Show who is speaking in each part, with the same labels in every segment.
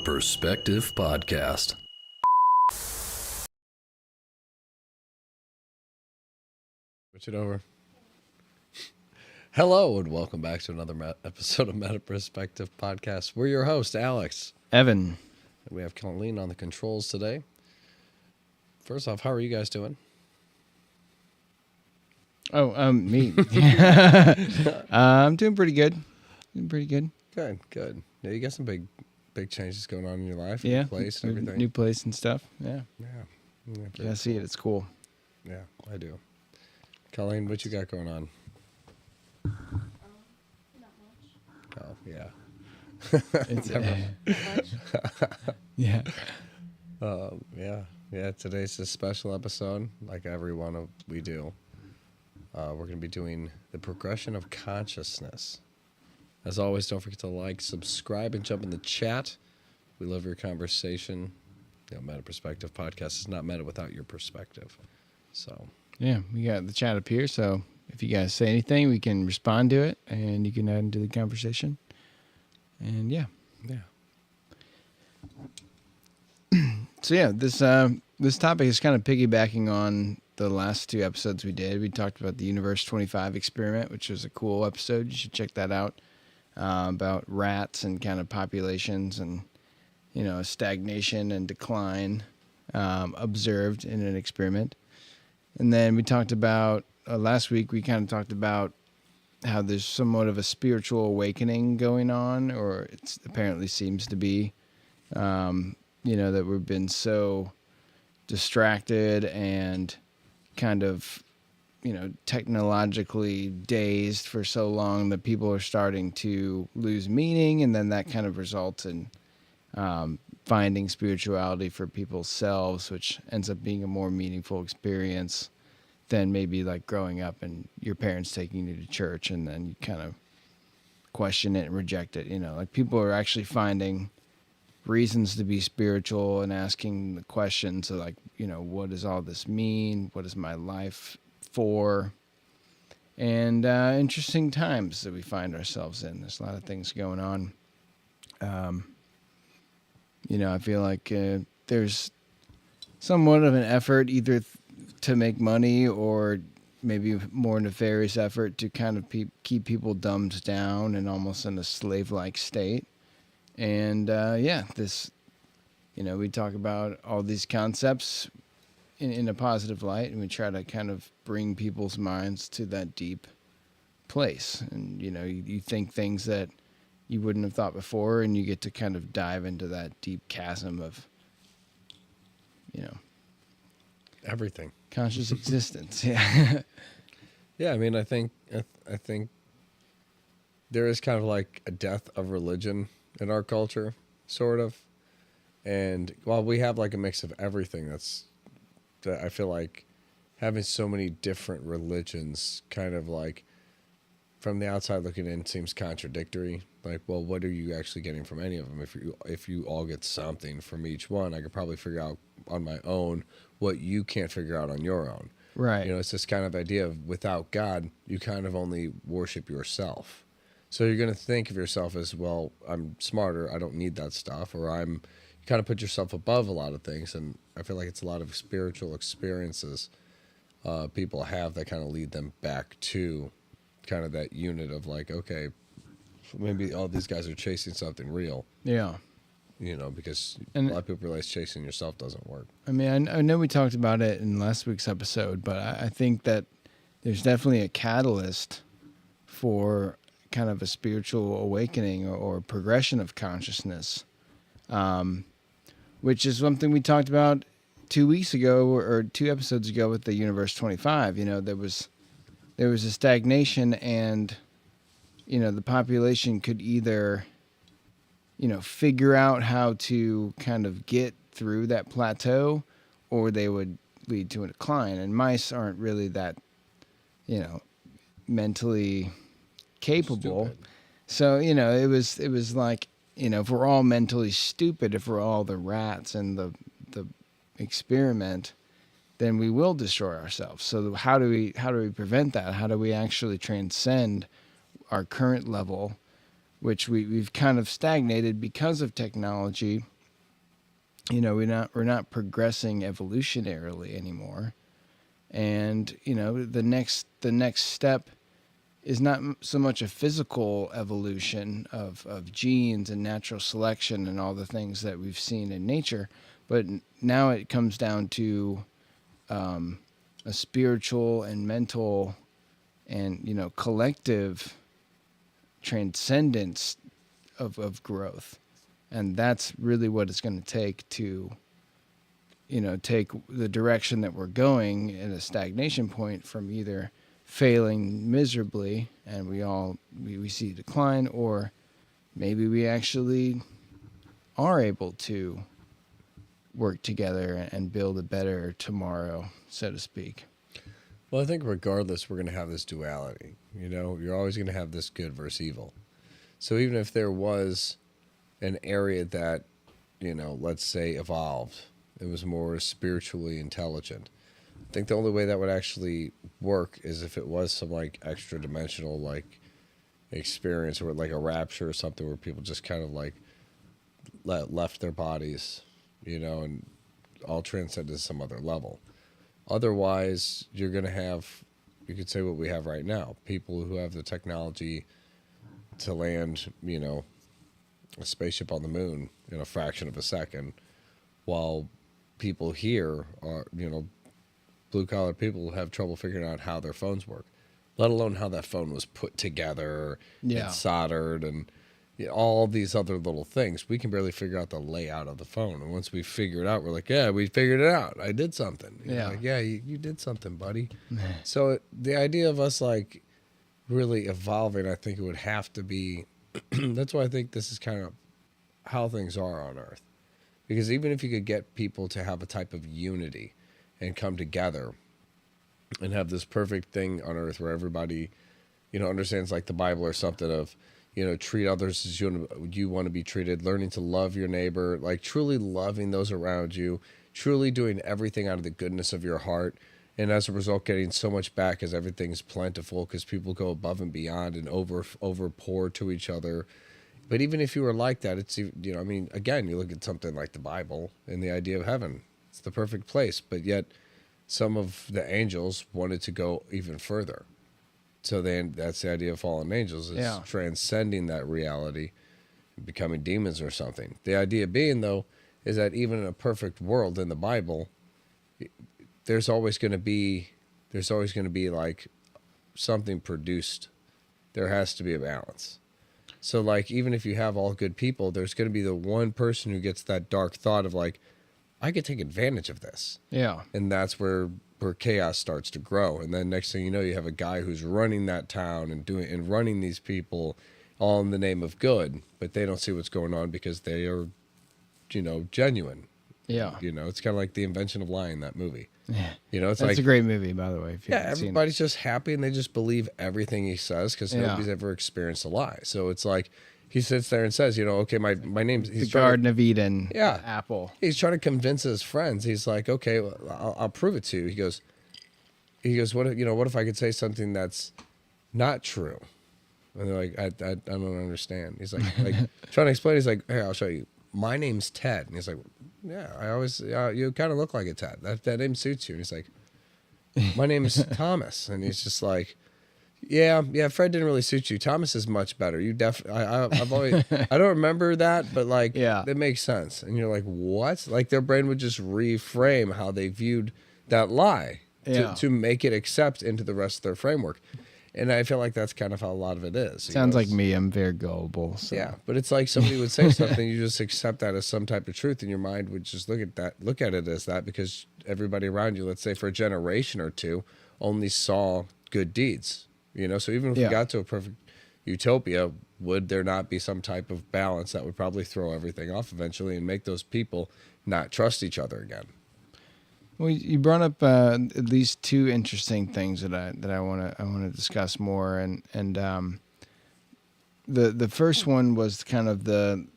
Speaker 1: Perspective Podcast.
Speaker 2: Switch it over. Hello, and welcome back to another episode of Meta Perspective Podcast. We're your host, Alex.
Speaker 3: Evan.
Speaker 2: And we have Colleen on the controls today. First off, how are you guys doing?
Speaker 3: Me. I'm doing pretty good.
Speaker 2: Good. Yeah, you got some big changes going on in your life,
Speaker 3: Yeah.
Speaker 2: new place and everything.
Speaker 3: New place and stuff. Yeah.
Speaker 2: Yeah,
Speaker 3: I see it. It's cool.
Speaker 2: Yeah, I do. Colleen, what you got going on?
Speaker 4: Not much.
Speaker 2: Oh, yeah.
Speaker 3: It's, yeah.
Speaker 2: Yeah. Today's a special episode, like every one we do. We're going to be doing the progression of consciousness. As always, don't forget to like, subscribe, and jump in the chat. We love your conversation. Meta Perspective Podcast is not meta without your perspective. So,
Speaker 3: Yeah, we got the chat up here, so if you guys say anything, we can respond to it, and you can add into the conversation. And yeah. So yeah, this topic is kind of piggybacking on the last two episodes we did. We talked about the Universe 25 experiment, which was a cool episode. You should check that out, about rats and kind of populations and, stagnation and decline observed in an experiment. And then we talked about, last week we kind of talked about how there's somewhat of a spiritual awakening going on, or it apparently seems to be, that we've been so distracted and kind of, technologically dazed for so long that people are starting to lose meaning. And then that kind of results in finding spirituality for people's selves, which ends up being a more meaningful experience than maybe like growing up and your parents taking you to church and then you kind of question it and reject it. Like people are actually finding reasons to be spiritual and asking the questions of like, what does all this mean? What is my life for? And interesting times that we find ourselves in. There's a lot of things going on. I feel like there's somewhat of an effort either to make money or maybe more nefarious effort to kind of keep people dumbed down and almost in a slave-like state. And we talk about all these concepts in a positive light, and we try to kind of bring people's minds to that deep place. And, you think things that you wouldn't have thought before, and you get to kind of dive into that deep chasm of,
Speaker 2: everything.
Speaker 3: conscious existence. Yeah.
Speaker 2: Yeah, I mean, I think there is kind of like a death of religion in our culture, sort of. And while we have like a mix of everything, that I feel like having so many different religions kind of like from the outside looking in seems contradictory. Like, well, what are you actually getting from any of them? If you all get something from each one, I could probably figure out on my own what you can't figure out on your own.
Speaker 3: Right.
Speaker 2: It's this kind of idea of without God, you kind of only worship yourself. So you're going to think of yourself as, well, I'm smarter, I don't need that stuff, or you kind of put yourself above a lot of things. And I feel like it's a lot of spiritual experiences people have that kind of lead them back to kind of that unit of like, okay, maybe all these guys are chasing something real.
Speaker 3: Yeah.
Speaker 2: Because a
Speaker 3: And
Speaker 2: lot of people realize chasing yourself doesn't work.
Speaker 3: I mean, I know we talked about it in last week's episode, but I think that there's definitely a catalyst for kind of a spiritual awakening or progression of consciousness, which is something we talked about 2 weeks ago or 2 episodes ago with the Universe 25. There was a stagnation, and the population could either figure out how to kind of get through that plateau, or they would lead to a decline. And mice aren't really that, mentally capable.
Speaker 2: Stupid.
Speaker 3: So, it was like, if we're all mentally stupid, if we're all the rats in the experiment, then we will destroy ourselves. So how do we prevent that? How do we actually transcend our current level, which we've kind of stagnated because of technology we're not progressing evolutionarily anymore. And the next step is not so much a physical evolution of genes and natural selection and all the things that we've seen in nature, but now it comes down to a spiritual and mental and collective transcendence of growth. And that's really what it's going to take to take the direction that we're going at a stagnation point from either failing miserably and we see decline, or maybe we actually are able to work together and build a better tomorrow, so to speak.
Speaker 2: Well, I think regardless, we're going to have this duality. You're always going to have this good versus evil. So even if there was an area that, let's say evolved, it was more spiritually intelligent, I think the only way that would actually work is if it was some like extra dimensional like experience, or like a rapture or something, where people just kind of like left their bodies, and all transcended to some other level. Otherwise, you're going to have, you could say what we have right now, people who have the technology to land, a spaceship on the moon in a fraction of a second, while people here are, blue collar people have trouble figuring out how their phones work, let alone how that phone was put together and soldered and all these other little things. We can barely figure out the layout of the phone. And once we figure it out, we're like, yeah, we figured it out. I did something. Like, yeah, you did something, buddy. So the idea of us like really evolving, I think it would have to be, that's why I think this is kind of how things are on Earth. Because even if you could get people to have a type of unity and come together and have this perfect thing on Earth where everybody, understands like the Bible or something of, treat others as you want to be treated, learning to love your neighbor, like truly loving those around you, truly doing everything out of the goodness of your heart. And as a result, getting so much back as everything's plentiful because people go above and beyond and over pour to each other. But even if you were like that, it's, again, you look at something like the Bible and the idea of heaven. It's the perfect place, but yet some of the angels wanted to go even further. So then that's the idea of fallen angels, is transcending that reality and becoming demons or something. The idea being, though, is that even in a perfect world in the Bible, there's always going to be like something produced. There has to be a balance. So like, even if you have all good people, there's going to be the one person who gets that dark thought of like, I could take advantage of this.
Speaker 3: Yeah.
Speaker 2: And that's where chaos starts to grow. And then next thing you know, you have a guy who's running that town and running these people all in the name of good, but they don't see what's going on because they are, genuine.
Speaker 3: Yeah.
Speaker 2: It's kind of like The Invention of Lying, that movie.
Speaker 3: Yeah.
Speaker 2: It's
Speaker 3: That's
Speaker 2: like
Speaker 3: a great movie, by the way. If you haven't seen it.
Speaker 2: Everybody's just happy and they just believe everything he says because nobody's ever experienced a lie. So it's like he sits there and says, okay, my name's
Speaker 3: The Garden of Eden.
Speaker 2: Yeah.
Speaker 3: Apple.
Speaker 2: He's trying to convince his friends. He's like, okay, well, I'll prove it to you. He goes, what if I could say something that's not true? And they're like, I don't understand. He's like trying to explain. He's like, hey, I'll show you. My name's Ted. And he's like, yeah, I always, you kind of look like a Ted. That name suits you. And he's like, my name's Thomas. And he's just like, yeah, Fred didn't really suit you. Thomas is much better. You definitely, I've always, I don't remember that, but like, that makes sense. And you're like, what? Like their brain would just reframe how they viewed that lie to make it accept into the rest of their framework. And I feel like that's kind of how a lot of it is.
Speaker 3: Sounds like me. I'm very gullible. So.
Speaker 2: Yeah, but it's like somebody would say something, you just accept that as some type of truth, and your mind would just look at it as that, because everybody around you, let's say for a generation or two, only saw good deeds. So even if we got to a perfect utopia, would there not be some type of balance that would probably throw everything off eventually and make those people not trust each other again?
Speaker 3: Well, you brought up at least two interesting things that I want to discuss more, and the first one was kind of the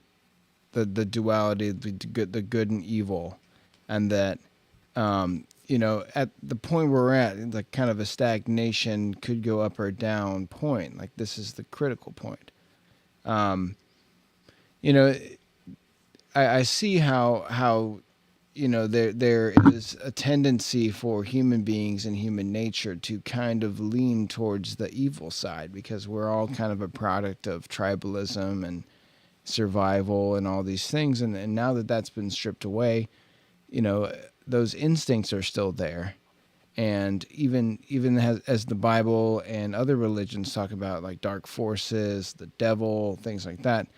Speaker 3: duality, the good and evil, and that at the point where we're at, like kind of a stagnation could go up or down point. Like this is the critical point. I see how there is a tendency for human beings and human nature to kind of lean towards the evil side because we're all kind of a product of tribalism and survival and all these things, and now that that's been stripped away, those instincts are still there. And even as the Bible and other religions talk about, like dark forces, the devil, things like that,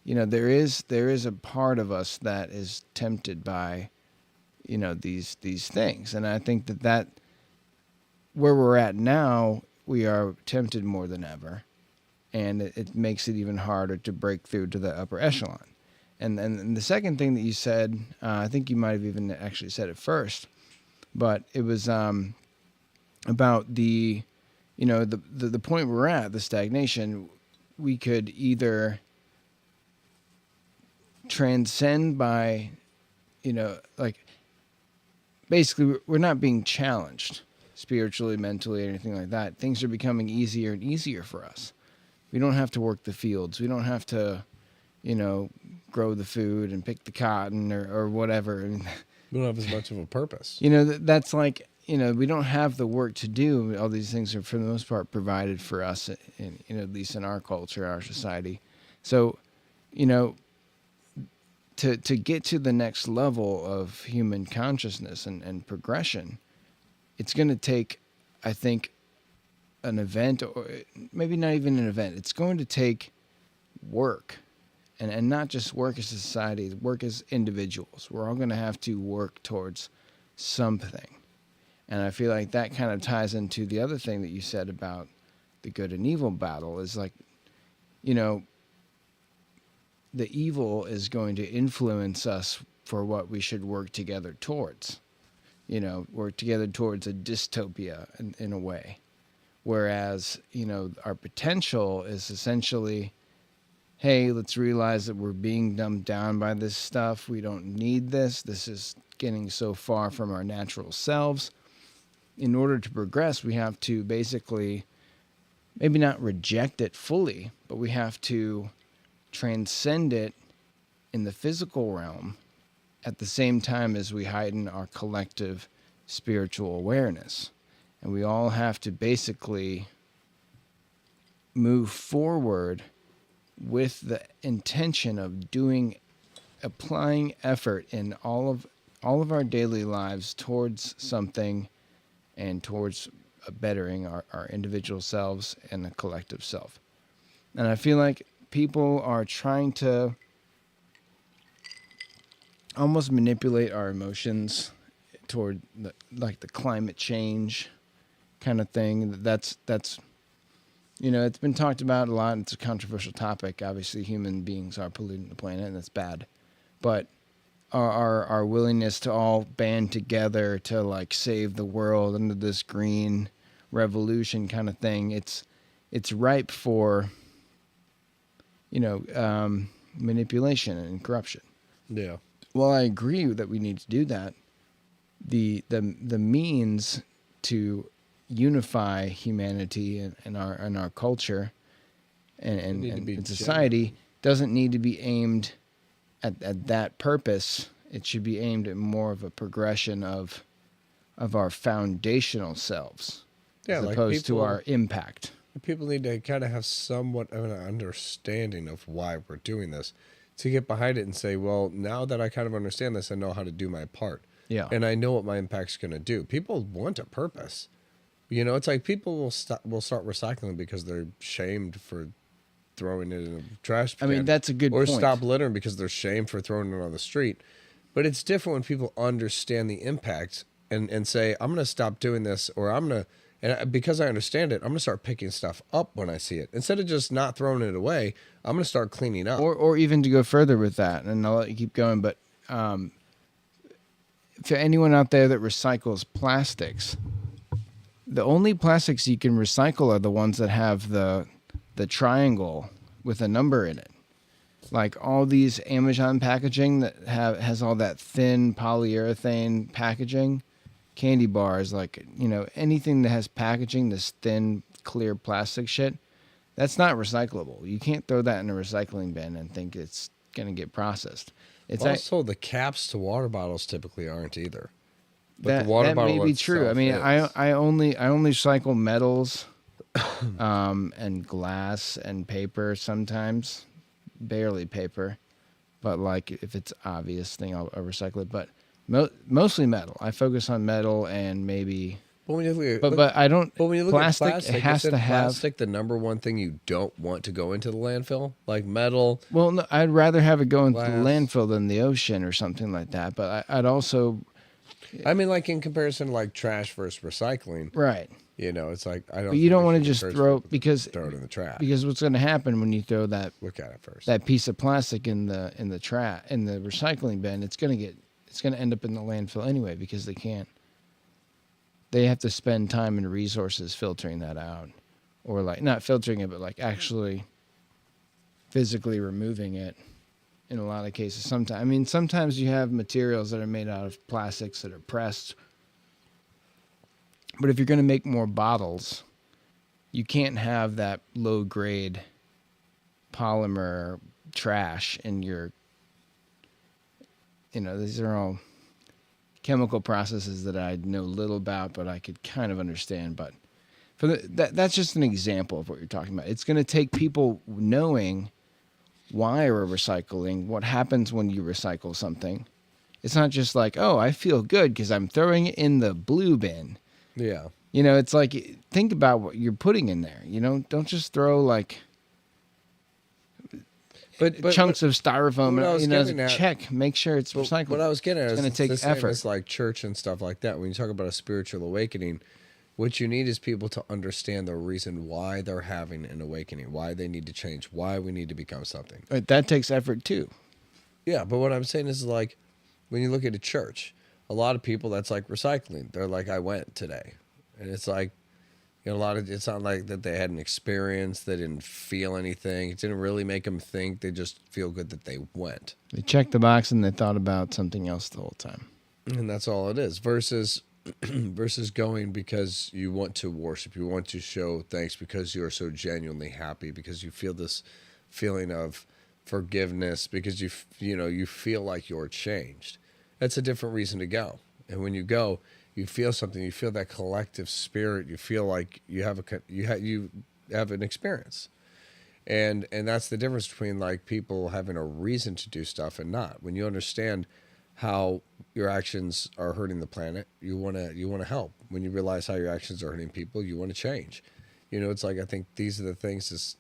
Speaker 3: there is a part of us that is tempted by these things. And I think that where we're at now, we are tempted more than ever, and it makes it even harder to break through to the upper echelon. And the second thing that you said, I think you might have even actually said it first, but it was about the point we're at, the stagnation. We could either transcend by, basically we're not being challenged spiritually, mentally, or anything like that. Things are becoming easier and easier for us. We don't have to work the fields. We don't have to, grow the food and pick the cotton or whatever.
Speaker 2: We don't have as much of a purpose.
Speaker 3: That's like, we don't have the work to do. All these things are, for the most part, provided for us, at least in our culture, our society. So, to get to the next level of human consciousness and progression, it's going to take, I think, an event, or maybe not even an event. It's going to take work. And not just work as a society, work as individuals. We're all going to have to work towards something. And I feel like that kind of ties into the other thing that you said about the good and evil battle is like, the evil is going to influence us for what we should work together towards. Work together towards a dystopia in a way. Whereas, our potential is essentially, hey, let's realize that we're being dumbed down by this stuff. We don't need this. This is getting so far from our natural selves. In order to progress, we have to basically maybe not reject it fully, but we have to transcend it in the physical realm at the same time as we heighten our collective spiritual awareness. And we all have to basically move forward with the intention of applying effort in all of our daily lives towards something and towards bettering our individual selves and the collective self. And I feel like people are trying to almost manipulate our emotions toward the climate change kind of thing. That's it's been talked about a lot. It's a controversial topic. Obviously, human beings are polluting the planet, and that's bad. But our willingness to all band together to save the world under this green revolution kind of thing, it's ripe for manipulation and corruption.
Speaker 2: Yeah.
Speaker 3: Well, I agree that we need to do that. The means to unify humanity and our culture and society doesn't need to be aimed at that purpose. It should be aimed at more of a progression of our foundational selves, as opposed to our impact.
Speaker 2: People need to kind of have somewhat of an understanding of why we're doing this to get behind it and say, well, now that I kind of understand this, I know how to do my part.
Speaker 3: Yeah.
Speaker 2: And I know what my impact's going to do. People want a purpose. It's like people will start recycling because they're shamed for throwing it in a trash can.
Speaker 3: I mean, that's a good
Speaker 2: point. Or
Speaker 3: point.
Speaker 2: stop littering because they're shamed for throwing it on the street. But it's different when people understand the impact and say, I'm going to stop doing this, or I'm going to, and because I understand it, I'm going to start picking stuff up when I see it. Instead of just not throwing it away, I'm going to start cleaning up.
Speaker 3: Or even to go further with that, and I'll let you keep going, but for anyone out there that recycles plastics, the only plastics you can recycle are the ones that have the triangle with a number in it. Like all these Amazon packaging that has all that thin polyurethane packaging, candy bars, anything that has packaging, this thin, clear plastic shit, that's not recyclable. You can't throw that in a recycling bin and think it's going to get processed. It's
Speaker 2: Well, I was told the caps to water bottles typically aren't either. But
Speaker 3: that
Speaker 2: the water
Speaker 3: that
Speaker 2: bottle
Speaker 3: may be true. I
Speaker 2: itself
Speaker 3: mean,
Speaker 2: is.
Speaker 3: I only cycle metals, and glass and paper sometimes, barely paper, but like if it's obvious thing, I'll recycle it. But mostly metal. I focus on metal and maybe,
Speaker 2: But when you look,
Speaker 3: but I don't.
Speaker 2: but when you look
Speaker 3: plastic,
Speaker 2: at plastic,
Speaker 3: it has
Speaker 2: isn't
Speaker 3: to have.
Speaker 2: plastic the number one thing you don't want to go into the landfill? Like metal,
Speaker 3: Well, no, I'd rather have it go into the
Speaker 2: glass.
Speaker 3: landfill than the ocean or something like that. But I'd also
Speaker 2: I mean, like in comparison to like trash versus recycling,
Speaker 3: right.
Speaker 2: you know, it's like I don't.
Speaker 3: But you
Speaker 2: think
Speaker 3: don't
Speaker 2: we
Speaker 3: want to
Speaker 2: should
Speaker 3: just
Speaker 2: encourage
Speaker 3: throw
Speaker 2: people to
Speaker 3: because
Speaker 2: throw it in the trash.
Speaker 3: what's going to happen when you throw that
Speaker 2: Look at it first.
Speaker 3: that piece of plastic in the recycling bin, it's going to end up in the landfill anyway because they have to spend time and resources filtering that out, or like not filtering it but like actually physically removing it in a lot of cases. Sometimes you have materials that are made out of plastics that are pressed, but if you're going to make more bottles, you can't have that low grade polymer trash in your, these are all chemical processes that I know little about, but I could kind of understand. But that's just an example of what you're talking about. It's going to take people knowing why we're recycling, what happens when you recycle something. It's not just like, oh, I feel good because I'm throwing it in the blue bin.
Speaker 2: Yeah.
Speaker 3: It's like, think about what you're putting in there. Don't just throw like
Speaker 2: But
Speaker 3: chunks of styrofoam.
Speaker 2: what I was
Speaker 3: As
Speaker 2: getting
Speaker 3: a
Speaker 2: at-
Speaker 3: check, make sure it's recycled.
Speaker 2: What I was getting at is
Speaker 3: gonna
Speaker 2: it's
Speaker 3: take
Speaker 2: the same
Speaker 3: effort.
Speaker 2: as like church and stuff like that. When you talk about a spiritual awakening, what you need is people to understand the reason why they're having an awakening, why they need to change, why we need to become something.
Speaker 3: But that takes effort too.
Speaker 2: Yeah, but what I'm saying is like when you look at a church, a lot of people that's like recycling. They're like, I went today. And it's like, it's not like that they had an experience, they didn't feel anything. It didn't really make them think. They just feel good that they went.
Speaker 3: They checked the box and they thought about something else the whole time.
Speaker 2: And that's all it is. Versus going because you want to worship, you want to show thanks because you are so genuinely happy, because you feel this feeling of forgiveness, because you feel like you're changed. That's a different reason to go. And when you go, you feel something. You feel that collective spirit. You feel like you have an experience, and that's the difference between like people having a reason to do stuff and not. When you understand how your actions are hurting the planet, you wanna help. When you realize how your actions are hurting people, you want to change. It's like I think these are the things. Is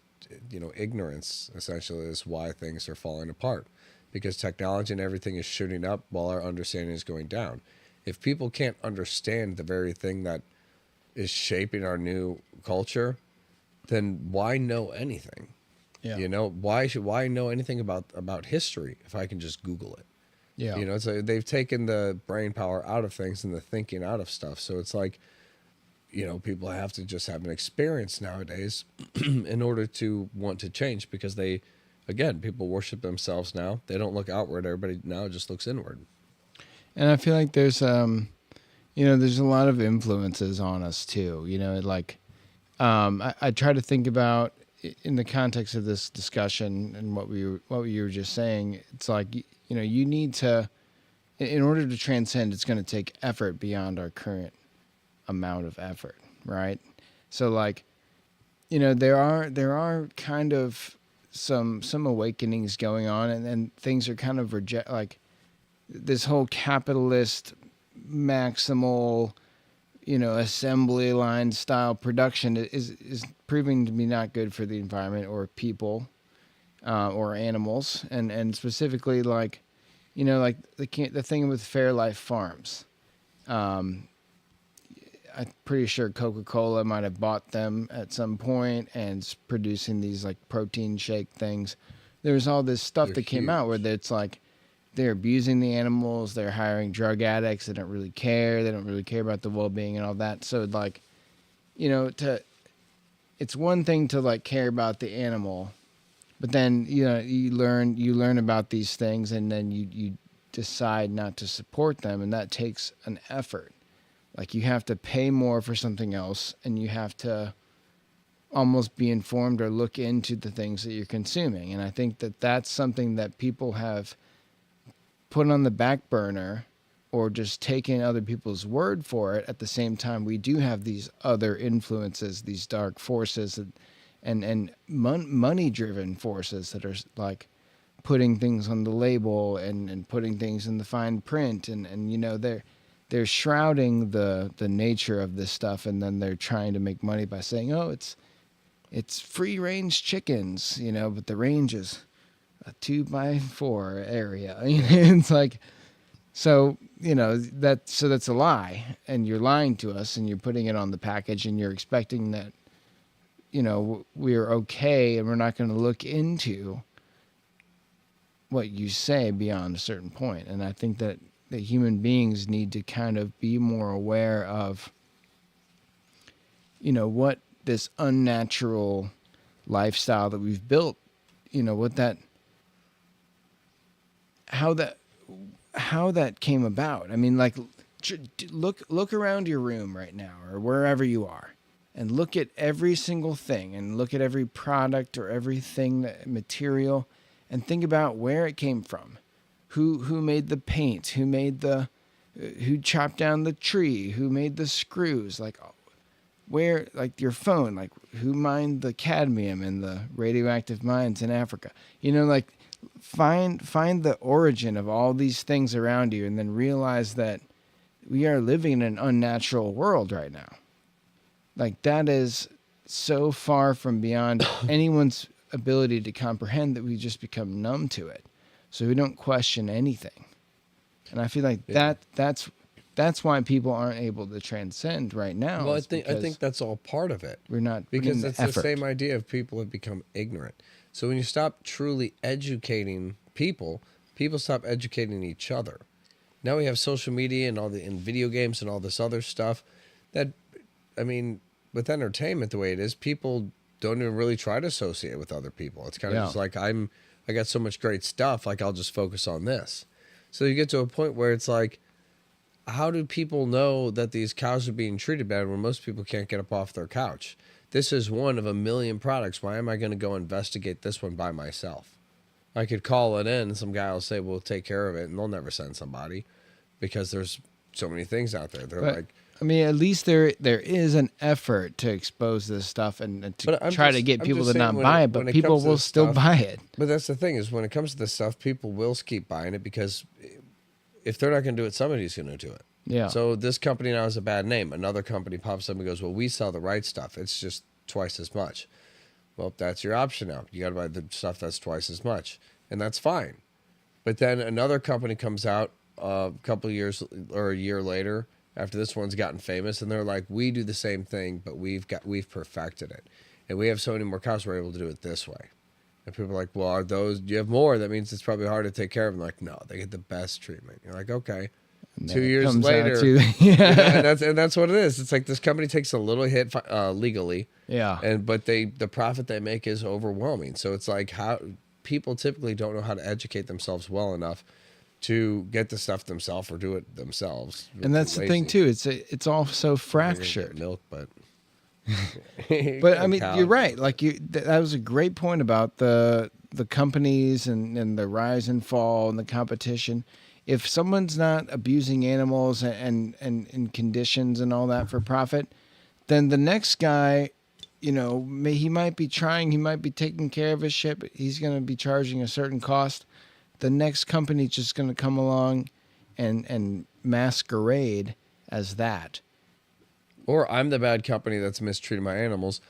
Speaker 2: ignorance essentially is why things are falling apart, because technology and everything is shooting up while our understanding is going down. If people can't understand the very thing that is shaping our new culture, then why know anything?
Speaker 3: Yeah.
Speaker 2: Why know anything about history if I can just Google it?
Speaker 3: Yeah.
Speaker 2: So they've taken the brain power out of things and the thinking out of stuff. So it's like, people have to just have an experience nowadays in order to want to change, because people worship themselves now. They don't look outward. Everybody now just looks inward.
Speaker 3: And I feel like there's there's a lot of influences on us too. I try to think about in the context of this discussion and what you were just saying. It's like you need to, in order to transcend, it's going to take effort beyond our current amount of effort, right? So like, there are kind of some awakenings going on, and things are kind of like this whole capitalist maximal assembly line style production is proving to be not good for the environment or people or animals, and specifically like like the thing with Fairlife Farms. I'm pretty sure Coca-Cola might have bought them at some point and is producing these like protein shake things. There's all this stuff that came out where it's like they're abusing the animals, they're hiring drug addicts, they don't really care about the well-being and all that. So like, it's one thing to like care about the animal, but then you learn about these things, and then you decide not to support them, and that takes an effort. Like you have to pay more for something else, and you have to almost be informed or look into the things that you're consuming. And I think that that's something that people have put on the back burner or just taking other people's word for it. At the same time, we do have these other influences, these dark forces and money-driven forces that are like putting things on the label and putting things in the fine print. And you know, they're shrouding the nature of this stuff, and then they're trying to make money by saying, oh, it's free-range chickens, you know, but the range is a 2x4 area. It's like, so, you know, that's a lie, and you're lying to us, and you're putting it on the package, and you're expecting that, you know, we're okay, and we're not going to look into what you say beyond a certain point. And I think that human beings need to kind of be more aware of, you know, what this unnatural lifestyle that we've built, you know, what that, how that came about. I mean, like, look around your room right now or wherever you are, and look at every single thing, and look at every product or everything, that material, and think about where it came from. Who made the paint? Who chopped down the tree? Who made the screws? Like, where, like your phone, like who mined the cadmium in the radioactive mines in Africa? You know, like find the origin of all these things around you, and then realize that we are living in an unnatural world right now. Like, that is so far from beyond anyone's ability to comprehend that we just become numb to it. So we don't question anything. And I feel like that's why people aren't able to transcend right now.
Speaker 2: Well, I think that's all part of it.
Speaker 3: We're not,
Speaker 2: because it's the
Speaker 3: effort.
Speaker 2: same idea of people have become ignorant. So when you stop truly educating people stop educating each other. Now we have social media and video games and all this other stuff that, I mean, with entertainment the way it is, people don't even really try to associate with other people. It's kind of just like, I got so much great stuff, like I'll just focus on this. So you get to a point where it's like, how do people know that these cows are being treated bad when most people can't get up off their couch? This is one of a million products. Why am I going to go investigate this one by myself? I could call it in, and some guy will say, we'll take care of it, and they'll never send somebody because there's so many things out there. They're like,
Speaker 3: I mean, at least there is an effort to expose this stuff and to try to get people to not buy it, but people will still buy it.
Speaker 2: But that's the thing, is when it comes to this stuff, people will keep buying it, because if they're not going to do it, somebody's going to do it.
Speaker 3: Yeah.
Speaker 2: So this company now has a bad name. Another company pops up and goes, well, we sell the right stuff. It's just twice as much. Well, that's your option now. You got to buy the stuff that's twice as much, and that's fine. But then another company comes out a couple of years or a year later, after this one's gotten famous, and they're like, we do the same thing, but we've perfected it, and we have so many more cows, we're able to do it this way. And people are like, well, are those, do you have more? That means it's probably hard to take care of them. Like, no, they get the best treatment. You're like, okay. 2 years later, and that's what it is. It's like this company takes a little hit legally, but the profit they make is overwhelming. So it's like, how people typically don't know how to educate themselves well enough to get the stuff themselves or do it themselves.
Speaker 3: And that's the thing too. It's all so fractured.
Speaker 2: Milk, but
Speaker 3: but I mean, you're right. Like that was a great point about the companies and the rise and fall and the competition. If someone's not abusing animals and in conditions and all that for profit, then the next guy, you know, he might be taking care of his shit, but he's going to be charging a certain cost. The next company's just going to come along and masquerade as that.
Speaker 2: Or I'm the bad company that's mistreating my animals.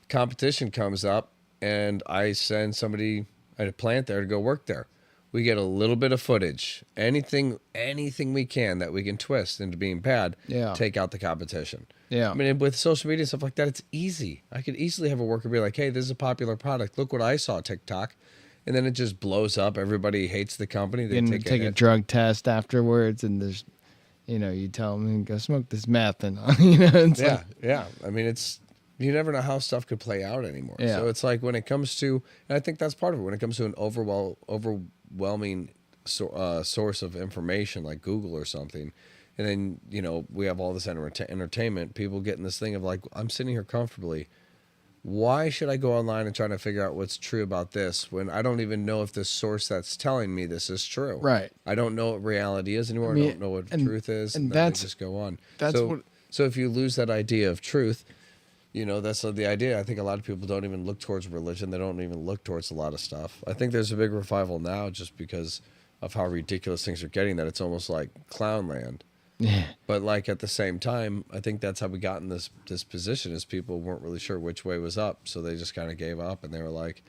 Speaker 2: Competition comes up, and I send somebody at a plant there to go work there. We get a little bit of footage, anything we can that we can twist into being bad, take out the competition.
Speaker 3: Yeah.
Speaker 2: I mean, with social media and stuff like that, it's easy. I could easily have a worker be like, hey, this is a popular product. Look what I saw on TikTok. And then it just blows up. Everybody hates the company. They
Speaker 3: take a drug test afterwards, and there's, you know, you tell them, go smoke this meth. And, you know, it's
Speaker 2: yeah. I mean, you never know how stuff could play out anymore.
Speaker 3: Yeah.
Speaker 2: So it's like when it comes to, and I think that's part of it, when it comes to an overwhelming source of information like Google or something, and then, you know, we have all this entertainment, people getting this thing of like, I'm sitting here comfortably why should I go online and try to figure out what's true about this when I don't even know if the source that's telling me this is true?
Speaker 3: Right.
Speaker 2: I don't know what reality is anymore. I,
Speaker 3: mean,
Speaker 2: don't know what
Speaker 3: and-
Speaker 2: truth is.
Speaker 3: and
Speaker 2: And then I
Speaker 3: that's-
Speaker 2: just go on.
Speaker 3: that's
Speaker 2: so,
Speaker 3: what-
Speaker 2: so if you lose that idea of truth, you know, that's the idea. I think a lot of people don't even look towards religion. They don't even look towards a lot of stuff. I think there's a big revival now just because of how ridiculous things are getting that it's almost like clown land.
Speaker 3: Yeah.
Speaker 2: But like at the same time, I think that's how we got in this position is people weren't really sure which way was up, so they just kind of gave up and they were like,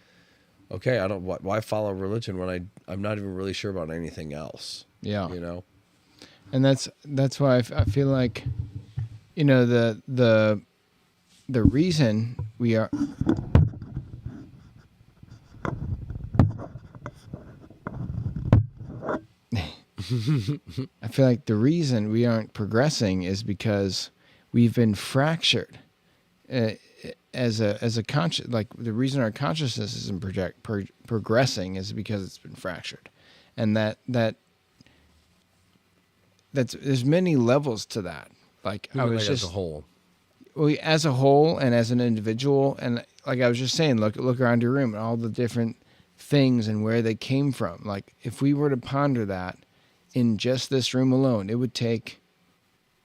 Speaker 2: okay, I don't why follow religion when I'm not even really sure about anything else.
Speaker 3: Yeah.
Speaker 2: You know.
Speaker 3: And that's why I feel like, you know, the reason we are. I feel like the reason we aren't progressing is because we've been fractured as a conscious. Like the reason our consciousness isn't progressing is because it's been fractured, and that's there's many levels to that. Like I was
Speaker 2: like
Speaker 3: just
Speaker 2: as a whole.
Speaker 3: well, as a whole and as an individual, and like I was just saying, look around your room and all the different things and where they came from. Like if we were to ponder that in just this room alone, it would take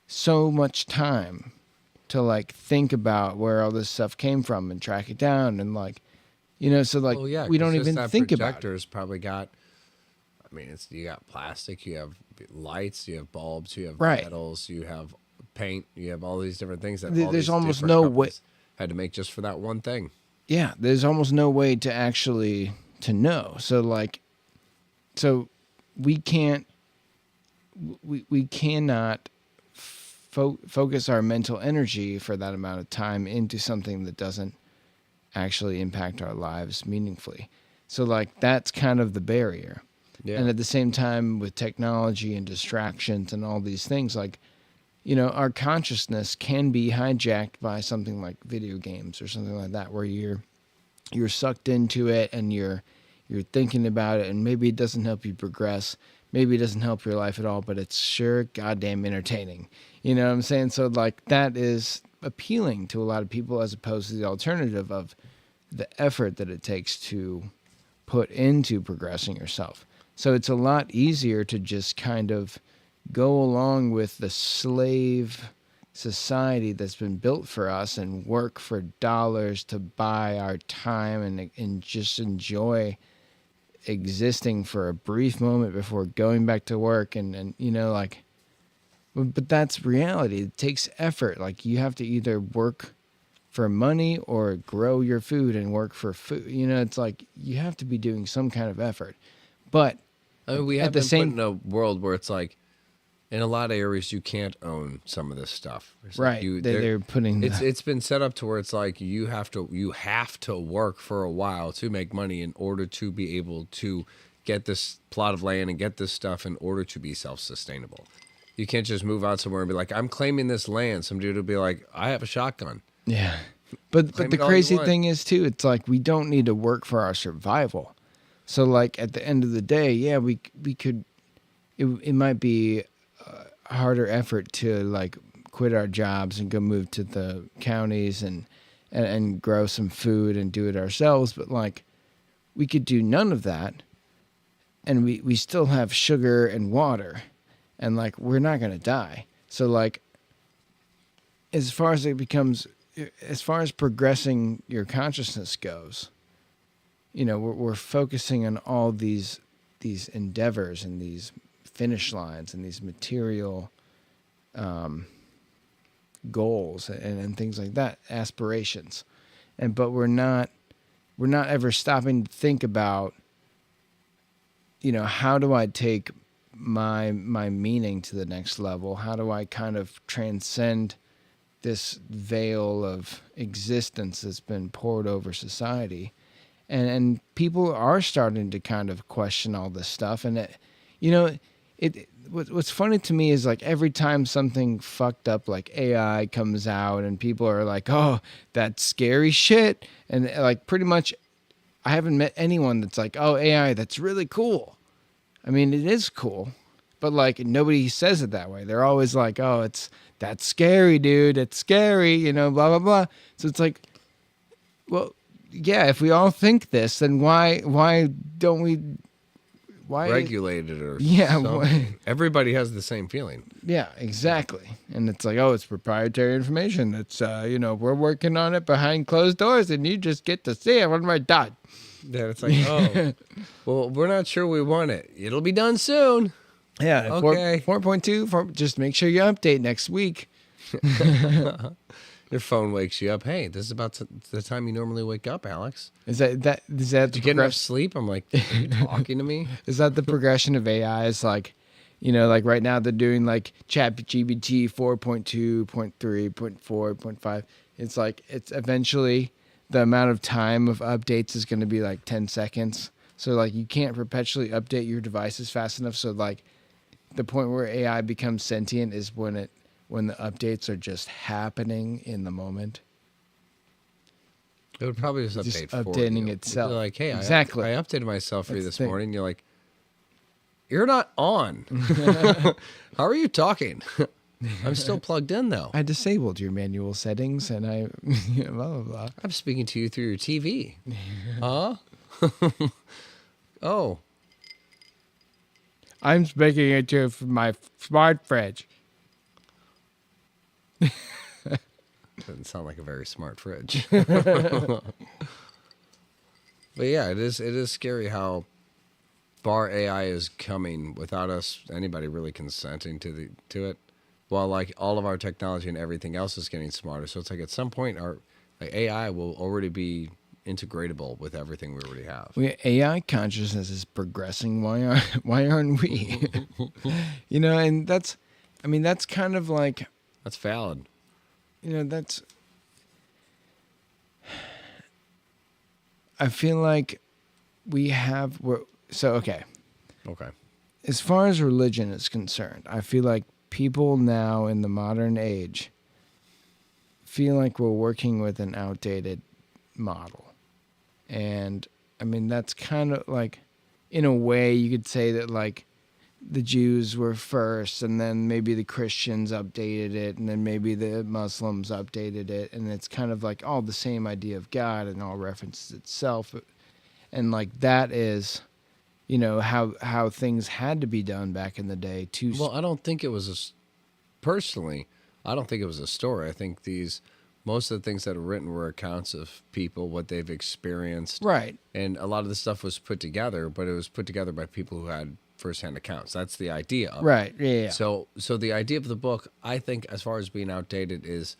Speaker 3: so much time to like think about where all this stuff came from and track it down and like, you know, so like
Speaker 2: Well, yeah,
Speaker 3: we
Speaker 2: 'cause
Speaker 3: don't
Speaker 2: just
Speaker 3: even
Speaker 2: that
Speaker 3: think about it.
Speaker 2: projector's probably got. I mean, you got plastic, you have lights, you have bulbs, you have
Speaker 3: Right.
Speaker 2: metals, you have paint, you have all these different things that
Speaker 3: There's
Speaker 2: all these
Speaker 3: almost
Speaker 2: different
Speaker 3: no way-
Speaker 2: companies had to make just for that one thing.
Speaker 3: Yeah, there's almost no way to actually to know. So like, so we can't, we cannot focus our mental energy for that amount of time into something that doesn't actually impact our lives meaningfully. So like that's kind of the barrier.
Speaker 2: Yeah.
Speaker 3: And at the same time with technology and distractions and all these things, like, you know, our consciousness can be hijacked by something like video games or something like that, where you're sucked into it and you're thinking about it, and maybe it doesn't help you progress, maybe it doesn't help your life at all, but it's sure goddamn entertaining. You know what I'm saying? So like that is appealing to a lot of people as opposed to the alternative of the effort that it takes to put into progressing yourself. So it's a lot easier to just kind of go along with the slave society that's been built for us and work for dollars to buy our time and just enjoy existing for a brief moment before going back to work and you know, like, but that's reality. It takes effort. Like you have to either work for money or grow your food and work for food. You know, it's like you have to be doing some kind of effort. But
Speaker 2: I mean, we
Speaker 3: at
Speaker 2: have
Speaker 3: the
Speaker 2: been
Speaker 3: same-
Speaker 2: put in a world where it's like, in a lot of areas, you can't own some of this stuff. It's like
Speaker 3: right, they're putting
Speaker 2: It's been set up to where it's like you have to work for a while to make money in order to be able to get this plot of land and get this stuff in order to be self-sustainable. You can't just move out somewhere and be like, I'm claiming this land. Some dude will be like, I have a shotgun.
Speaker 3: yeah. But
Speaker 2: Claim
Speaker 3: the
Speaker 2: it all you
Speaker 3: crazy
Speaker 2: want.
Speaker 3: thing is too, it's like we don't need to work for our survival. So like at the end of the day, yeah, we could. It might be a harder effort to like quit our jobs and go move to the counties and grow some food and do it ourselves. But like we could do none of that, and we still have sugar and water, and like we're not gonna die. So like as far as progressing your consciousness goes, you know, we're focusing on all these endeavors and these finish lines and these material goals and things like that, aspirations, but we're not ever stopping to think about, you know, how do I take my meaning to the next level? How do I kind of transcend this veil of existence that's been poured over society? And people are starting to kind of question all this stuff. And, what's funny to me is like every time something fucked up like AI comes out and people are like, oh, that's scary shit. And like pretty much I haven't met anyone that's like, oh, AI, that's really cool. I mean, it is cool, but like nobody says it that way. They're always like, oh, that's scary, dude. It's scary, you know, blah, blah, blah. So it's like Well, yeah. If we all think this, then why don't we? Why
Speaker 2: Regulated or
Speaker 3: Yeah,
Speaker 2: something. Everybody has the same feeling.
Speaker 3: Yeah, exactly. And it's like, oh, it's proprietary information. It's we're working on it behind closed doors, and you just get to see it when we're done.
Speaker 2: Yeah, it's like, oh, well, we're not sure we want it. It'll be done soon.
Speaker 3: Yeah.
Speaker 2: Okay.
Speaker 3: 4.2. Just make sure you update next week.
Speaker 2: Your phone wakes you up. Hey, this is about the time you normally wake up, Alex.
Speaker 3: Is that
Speaker 2: Did
Speaker 3: the
Speaker 2: you get enough sleep? I'm like, are you talking to me?
Speaker 3: Is that the progression of AI? It's like, like right now they're doing like ChatGPT 4.2, 0.3, 0.4, 0.5. It's like it's eventually the amount of time of updates is going to be like 10 seconds. So like you can't perpetually update your devices fast enough. So like the point where AI becomes sentient is when the updates are just happening in the moment.
Speaker 2: It would probably just update
Speaker 3: Just
Speaker 2: for
Speaker 3: updating
Speaker 2: you.
Speaker 3: itself.
Speaker 2: You're like, hey,
Speaker 3: Exactly.
Speaker 2: I updated myself for you
Speaker 3: That's
Speaker 2: this
Speaker 3: the thing.
Speaker 2: morning. You're like, you're not on. How are you talking? I'm still plugged in, though.
Speaker 3: I disabled your manual settings and I blah, blah, blah.
Speaker 2: I'm speaking to you through your TV. Huh? Oh,
Speaker 3: I'm speaking it to my smart fridge.
Speaker 2: doesn't sound like a very smart fridge. But yeah, it is scary how far AI is coming without anybody really consenting to it. While like all of our technology and everything else is getting smarter, so it's like at some point our AI will already be integratable with everything we already have.
Speaker 3: AI consciousness is progressing. Why aren't we? And that's kind of like,
Speaker 2: That's valid.
Speaker 3: that's. I feel like okay.
Speaker 2: Okay.
Speaker 3: As far as religion is concerned, I feel like people now in the modern age feel like we're working with an outdated model. And that's kind of like, in a way, you could say that like the Jews were first, and then maybe the Christians updated it, and then maybe the Muslims updated it, and it's kind of like all the same idea of God and all references itself. And like that is, how things had to be done back in the day too.
Speaker 2: Well, I don't think it was personally, I don't think it was a story. I think most of the things that are written were accounts of people, what they've experienced.
Speaker 3: Right.
Speaker 2: And a lot of the stuff was put together, but it was put together by people who had firsthand accounts. That's the idea of it.
Speaker 3: Right. Yeah.
Speaker 2: So the idea of the book, I think, as far as being outdated, is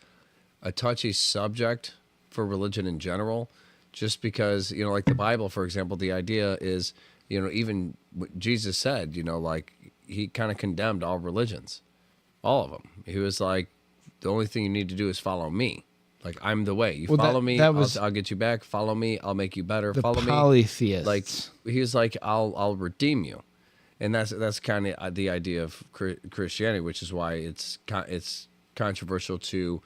Speaker 2: a touchy subject for religion in general, just because, like the Bible, for example, the idea is, even what Jesus said, like he kind of condemned all religions, all of them. He was like, the only thing you need to do is follow me. Like, I'm the way. You follow me, I'll get you back. Follow me, I'll make you better.
Speaker 3: The
Speaker 2: Follow
Speaker 3: polytheists.
Speaker 2: me. Like, he was like, I'll redeem you. And that's kind of the idea of Christianity, which is why it's controversial to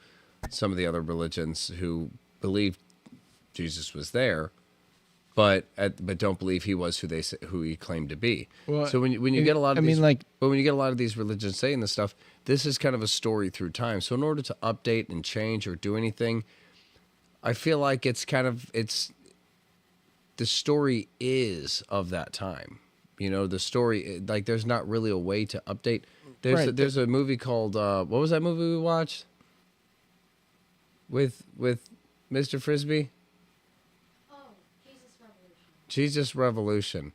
Speaker 2: some of the other religions who believe Jesus was there, but don't believe he was who he claimed to be.
Speaker 3: Well,
Speaker 2: so when you get a lot of
Speaker 3: when
Speaker 2: you get a lot of these religions saying this stuff, this is kind of a story through time. So in order to update and change or do anything, I feel like the story is of that time. The story, like, there's not really a way to update. There's a movie called what was that movie we watched with Mr. Frisbee?
Speaker 4: Oh, Jesus Revolution.
Speaker 2: Jesus Revolution.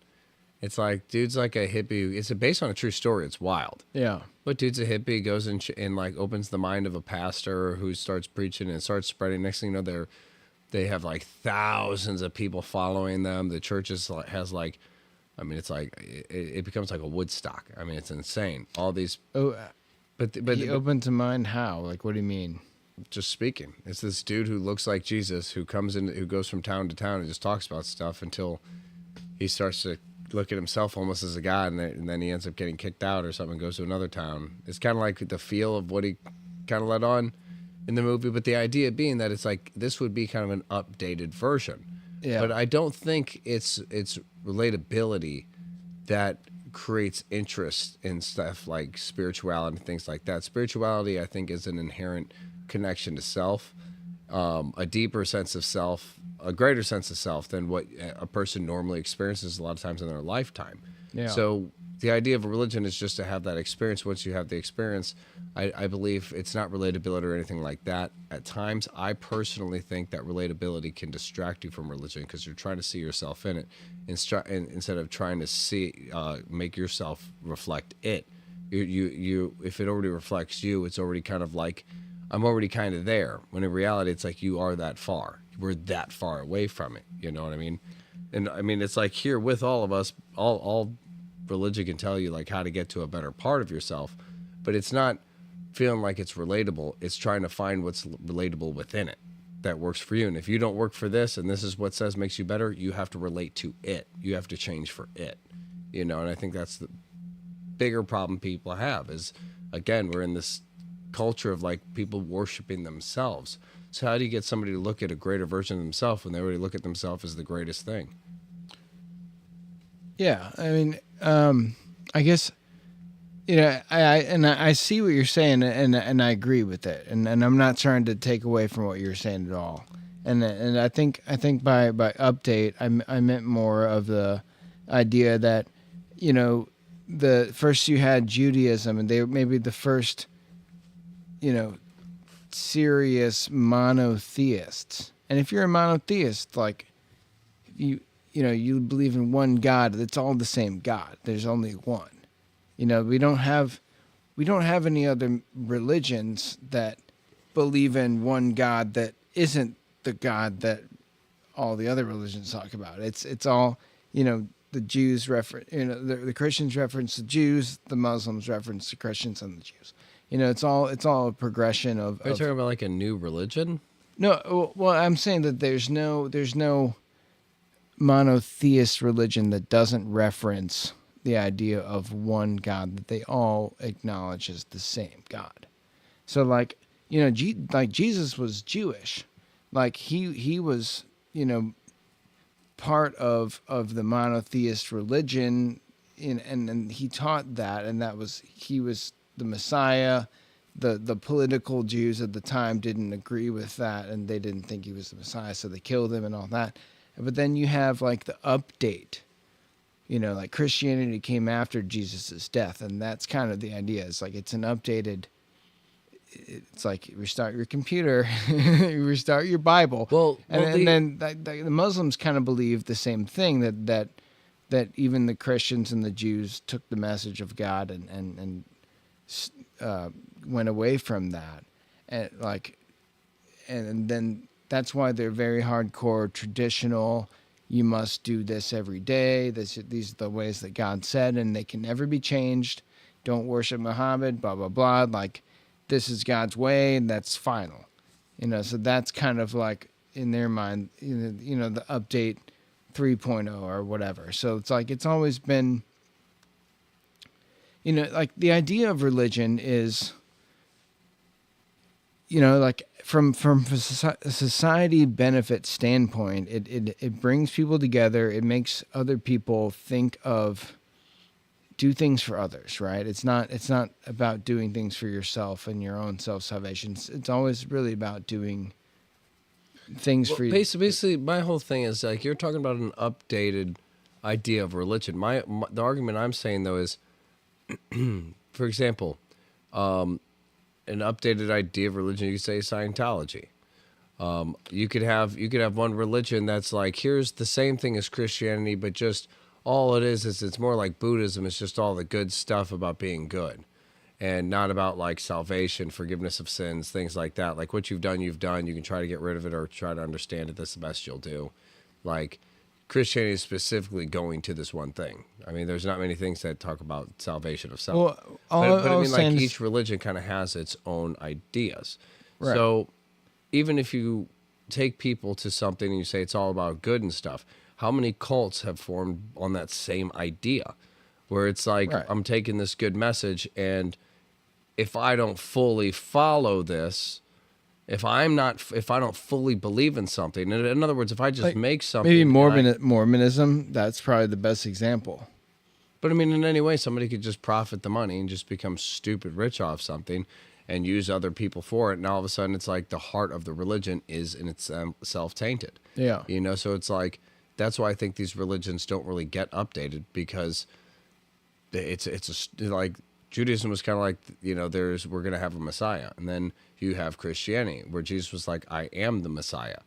Speaker 2: It's like, dude's like a hippie. It's based on a true story. It's wild.
Speaker 3: Yeah.
Speaker 2: But dude's a hippie, goes and like opens the mind of a pastor who starts preaching and starts spreading. Next thing you know, they have like thousands of people following them. The church has like, it's like it becomes like a Woodstock. It's insane. All these.
Speaker 3: Oh,
Speaker 2: but
Speaker 3: he opened to mind how? Like, what do you mean?
Speaker 2: Just speaking, it's this dude who looks like Jesus who goes from town to town and just talks about stuff until he starts to look at himself almost as a god, and then he ends up getting kicked out or something and goes to another town. It's kind of like the feel of what he kind of let on in the movie, but the idea being that it's like this would be kind of an updated version.
Speaker 3: Yeah.
Speaker 2: But I don't think it's relatability that creates interest in stuff like spirituality and things like that. Spirituality, I think, is an inherent connection to self, a deeper sense of self, a greater sense of self than what a person normally experiences a lot of times in their lifetime.
Speaker 3: Yeah.
Speaker 2: So the idea of a religion is just to have that experience. Once you have the experience, I believe it's not relatability or anything like that. At times, I personally think that relatability can distract you from religion because you're trying to see yourself in it instead of trying to see make yourself reflect it. You if it already reflects you, it's already kind of like I'm already kind of there. When in reality, it's like you are that far. We're that far away from it. You know what I mean? And I mean, it's like here with all of us, all religion can tell you like how to get to a better part of yourself, but it's not feeling like it's relatable. It's trying to find what's relatable within it that works for you. And if you don't work for this, and this is what says makes you better, you have to relate to it. You have to change for it. You know, and I think that's the bigger problem people have is, again, we're in this culture of like people worshiping themselves. So how do you get somebody to look at a greater version of themselves when they already look at themselves as the greatest thing?
Speaker 3: Yeah, I mean, I guess, you know, I see what you're saying, and I agree with it, and I'm not trying to take away from what you're saying at all, and I think by update, I meant more of the idea that, you know, the first you had Judaism, and they maybe the first, you know, serious monotheists, and if you're a monotheist, like you know, you believe in one God, it's all the same God. There's only one. You know, we don't have any other religions that believe in one God that isn't the God that all the other religions talk about. It's all, you know, the Jews reference, you know, the Christians reference the Jews, the Muslims reference the Christians and the Jews. You know, it's all a progression of.
Speaker 2: Are you talking about like a new religion?
Speaker 3: No, well, I'm saying that there's no monotheist religion that doesn't reference the idea of one God that they all acknowledge as the same God. So, like, you know, like Jesus was Jewish, like he was, you know, part of the monotheist religion, and he taught that, and he was the Messiah. The political Jews at the time didn't agree with that, and they didn't think he was the Messiah, so they killed him and all that. But then you have like the update, you know, like Christianity came after Jesus's death, and that's kind of the idea. It's like it's an updated. It's like you restart your computer, you restart your Bible. And then the Muslims kind of believe the same thing, that even the Christians and the Jews took the message of God and went away from that, and then that's why they're very hardcore traditional. You must do this every day. These are the ways that God said, and they can never be changed. Don't worship Muhammad, blah, blah, blah. Like, this is God's way, and that's final. You know, so that's kind of like, in their mind, you know, the update 3.0 or whatever. So it's like, it's always been, you know, like the idea of religion is, you know, like from a society benefit standpoint, it brings people together. It makes other people do things for others, right? It's not about doing things for yourself and your own self-salvation. It's always really about doing things for you.
Speaker 2: Basically, my whole thing is like you're talking about an updated idea of religion. The argument I'm saying though is, for example, an updated idea of religion, you could say Scientology. You could have one religion that's like, here's the same thing as Christianity, but just all it is it's more like Buddhism. It's just all the good stuff about being good, and not about like salvation, forgiveness of sins, things like that. Like what you've done, you've done. You can try to get rid of it or try to understand it. That's the best you'll do. Like Christianity is specifically going to this one thing. I mean, there's not many things that talk about salvation of self.
Speaker 3: Well,
Speaker 2: but I mean, like each religion kind of has its own ideas.
Speaker 3: Right.
Speaker 2: So even if you take people to something and you say it's all about good and stuff, how many cults have formed on that same idea where it's like,
Speaker 3: right,
Speaker 2: I'm taking this good message, and if I don't fully follow this, if I don't fully believe in something, in other words, if I just
Speaker 3: like,
Speaker 2: make something,
Speaker 3: maybe Mormonism, that's probably the best example.
Speaker 2: But I mean, in any way, somebody could just profit the money and just become stupid rich off something. and use other people for it. And all of a sudden, it's like the heart of the religion is in itself tainted.
Speaker 3: Yeah.
Speaker 2: You know, so it's like that's why I think these religions don't really get updated, because like Judaism was kind of like, you know, we're gonna have a Messiah, and then you have Christianity where Jesus was like, I am the Messiah,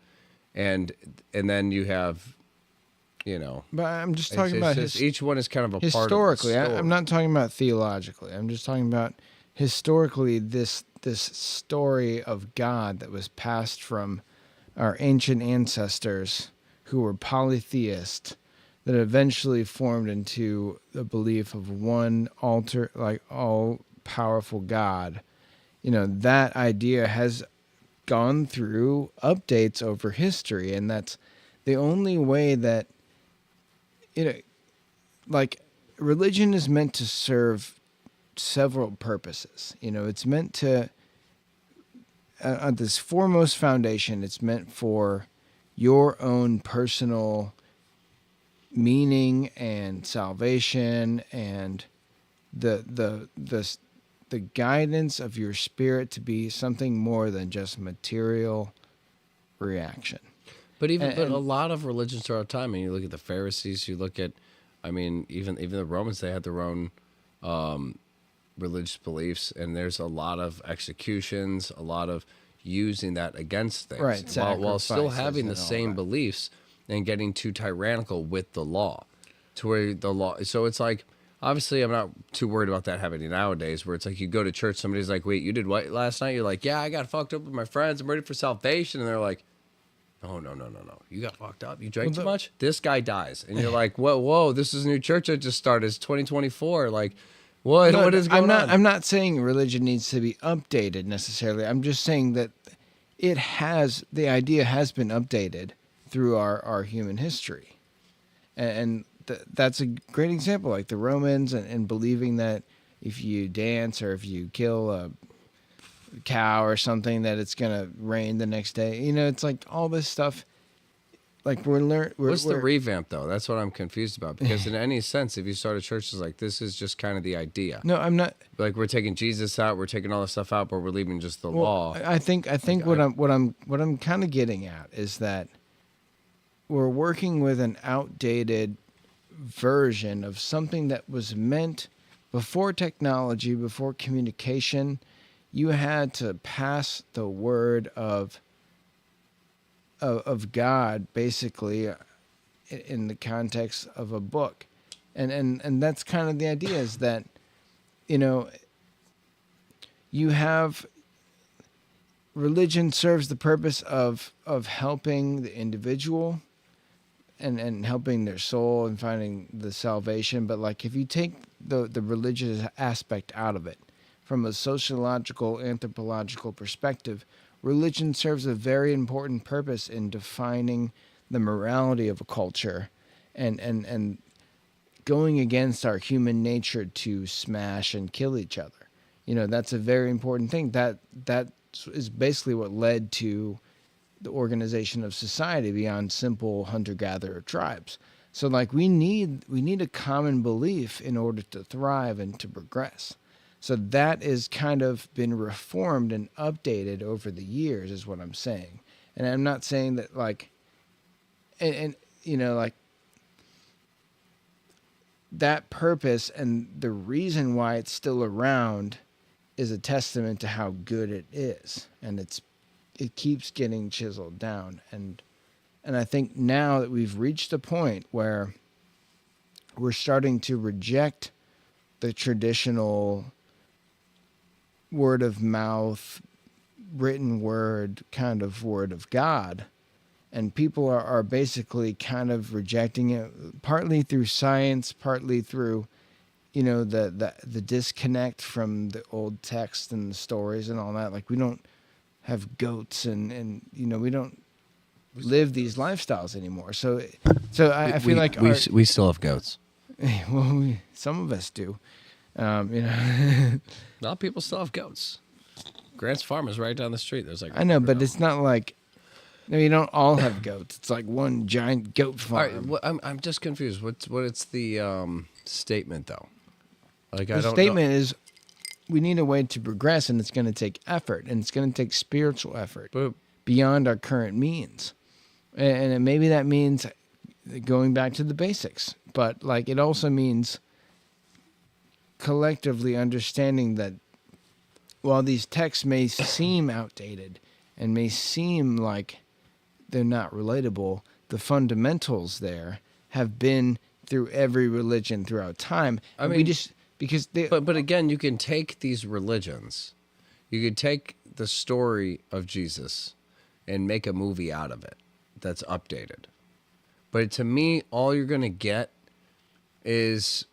Speaker 2: and then you have, you know,
Speaker 3: But I'm just
Speaker 2: it's
Speaker 3: talking about
Speaker 2: just, each one is kind of a
Speaker 3: historically.
Speaker 2: part of the story.
Speaker 3: I'm not talking about theologically. I'm just talking about historically this story of God that was passed from our ancient ancestors who were polytheist, that eventually formed into the belief of one all powerful God. You know, that idea has gone through updates over history, and that's the only way that, you know, like, religion is meant to serve several purposes. You know, it's meant to, at this foremost foundation, it's meant for your own personal meaning and salvation and the guidance of your spirit to be something more than just material reaction.
Speaker 2: But
Speaker 3: And-
Speaker 2: a lot of religions throughout our time, and you look at the Pharisees, you look at, I mean, even the Romans, they had their own religious beliefs, and there's a lot of executions, a lot of using that against things,
Speaker 3: Right,
Speaker 2: while still
Speaker 3: sacrifices
Speaker 2: having the
Speaker 3: and all
Speaker 2: same
Speaker 3: that.
Speaker 2: beliefs and getting too tyrannical with the law, to where the law. So it's like, obviously, I'm not too worried about that happening nowadays, where it's like you go to church, somebody's like, "Wait, you did what last night?" You're like, "Yeah, I got fucked up with my friends. I'm ready for salvation," and they're like, "Oh, no. You got fucked up. You drank too much? This guy dies." And you're like, whoa, this is a new church that just started. It's 2024. Like, what
Speaker 3: No,
Speaker 2: is going on?
Speaker 3: I'm not saying religion needs to be updated necessarily. I'm just saying that the idea has been updated through our human history. And that's a great example, like the Romans and believing that if you dance or if you kill a cow or something, that it's going to rain the next day. You know, it's like all this stuff. Like
Speaker 2: What's the revamp, though? That's what I'm confused about. Because in any sense, if you start a church, it's like, this is just kind of the idea.
Speaker 3: No, I'm not.
Speaker 2: Like, we're taking Jesus out, we're taking all this stuff out, but we're leaving just the law.
Speaker 3: I think what I'm kind of getting at is that we're working with an outdated version of something that was meant before technology, before communication. You had to pass the word of God, basically, in the context of a book, and that's kind of the idea, is that, you know, you have religion serves the purpose of helping the individual and helping their soul and finding the salvation. But like, if you take the religious aspect out of it, from a sociological, anthropological perspective, religion serves a very important purpose in defining the morality of a culture and going against our human nature to smash and kill each other. You know, that's a very important thing. That is basically what led to the organization of society beyond simple hunter-gatherer tribes. So like, we need a common belief in order to thrive and to progress. So that is kind of been reformed and updated over the years, is what I'm saying. And I'm not saying that, like, and you know, like, that purpose and the reason why it's still around is a testament to how good it is, and it keeps getting chiseled down. And I think now that we've reached a point where we're starting to reject the traditional word of mouth, written word kind of word of God, and people are basically kind of rejecting it, partly through science, partly through, you know, the disconnect from the old text and the stories and all that. Like, we don't have goats and you know, we don't live these lifestyles anymore. So I feel like
Speaker 2: we still have goats.
Speaker 3: well, some of us do. You know,
Speaker 2: A lot of people still have goats. Grant's Farm is right down the street. There's like,
Speaker 3: I know, but it's not like, no, you don't all have goats. It's like one giant goat
Speaker 2: all
Speaker 3: farm.
Speaker 2: right. I'm just confused. What's the statement though? Like, I
Speaker 3: The
Speaker 2: don't
Speaker 3: statement is, we need a way to progress, and it's going to take effort, and it's going to take spiritual effort
Speaker 2: But
Speaker 3: beyond our current means. And maybe that means going back to the basics, but like it also means collectively understanding that while these texts may seem outdated and may seem like they're not relatable, the fundamentals there have been through every religion throughout time.
Speaker 2: I
Speaker 3: And we
Speaker 2: mean,
Speaker 3: just because they
Speaker 2: but again, you can take these religions, you could take the story of Jesus and make a movie out of it that's updated. But to me, all you're going to get is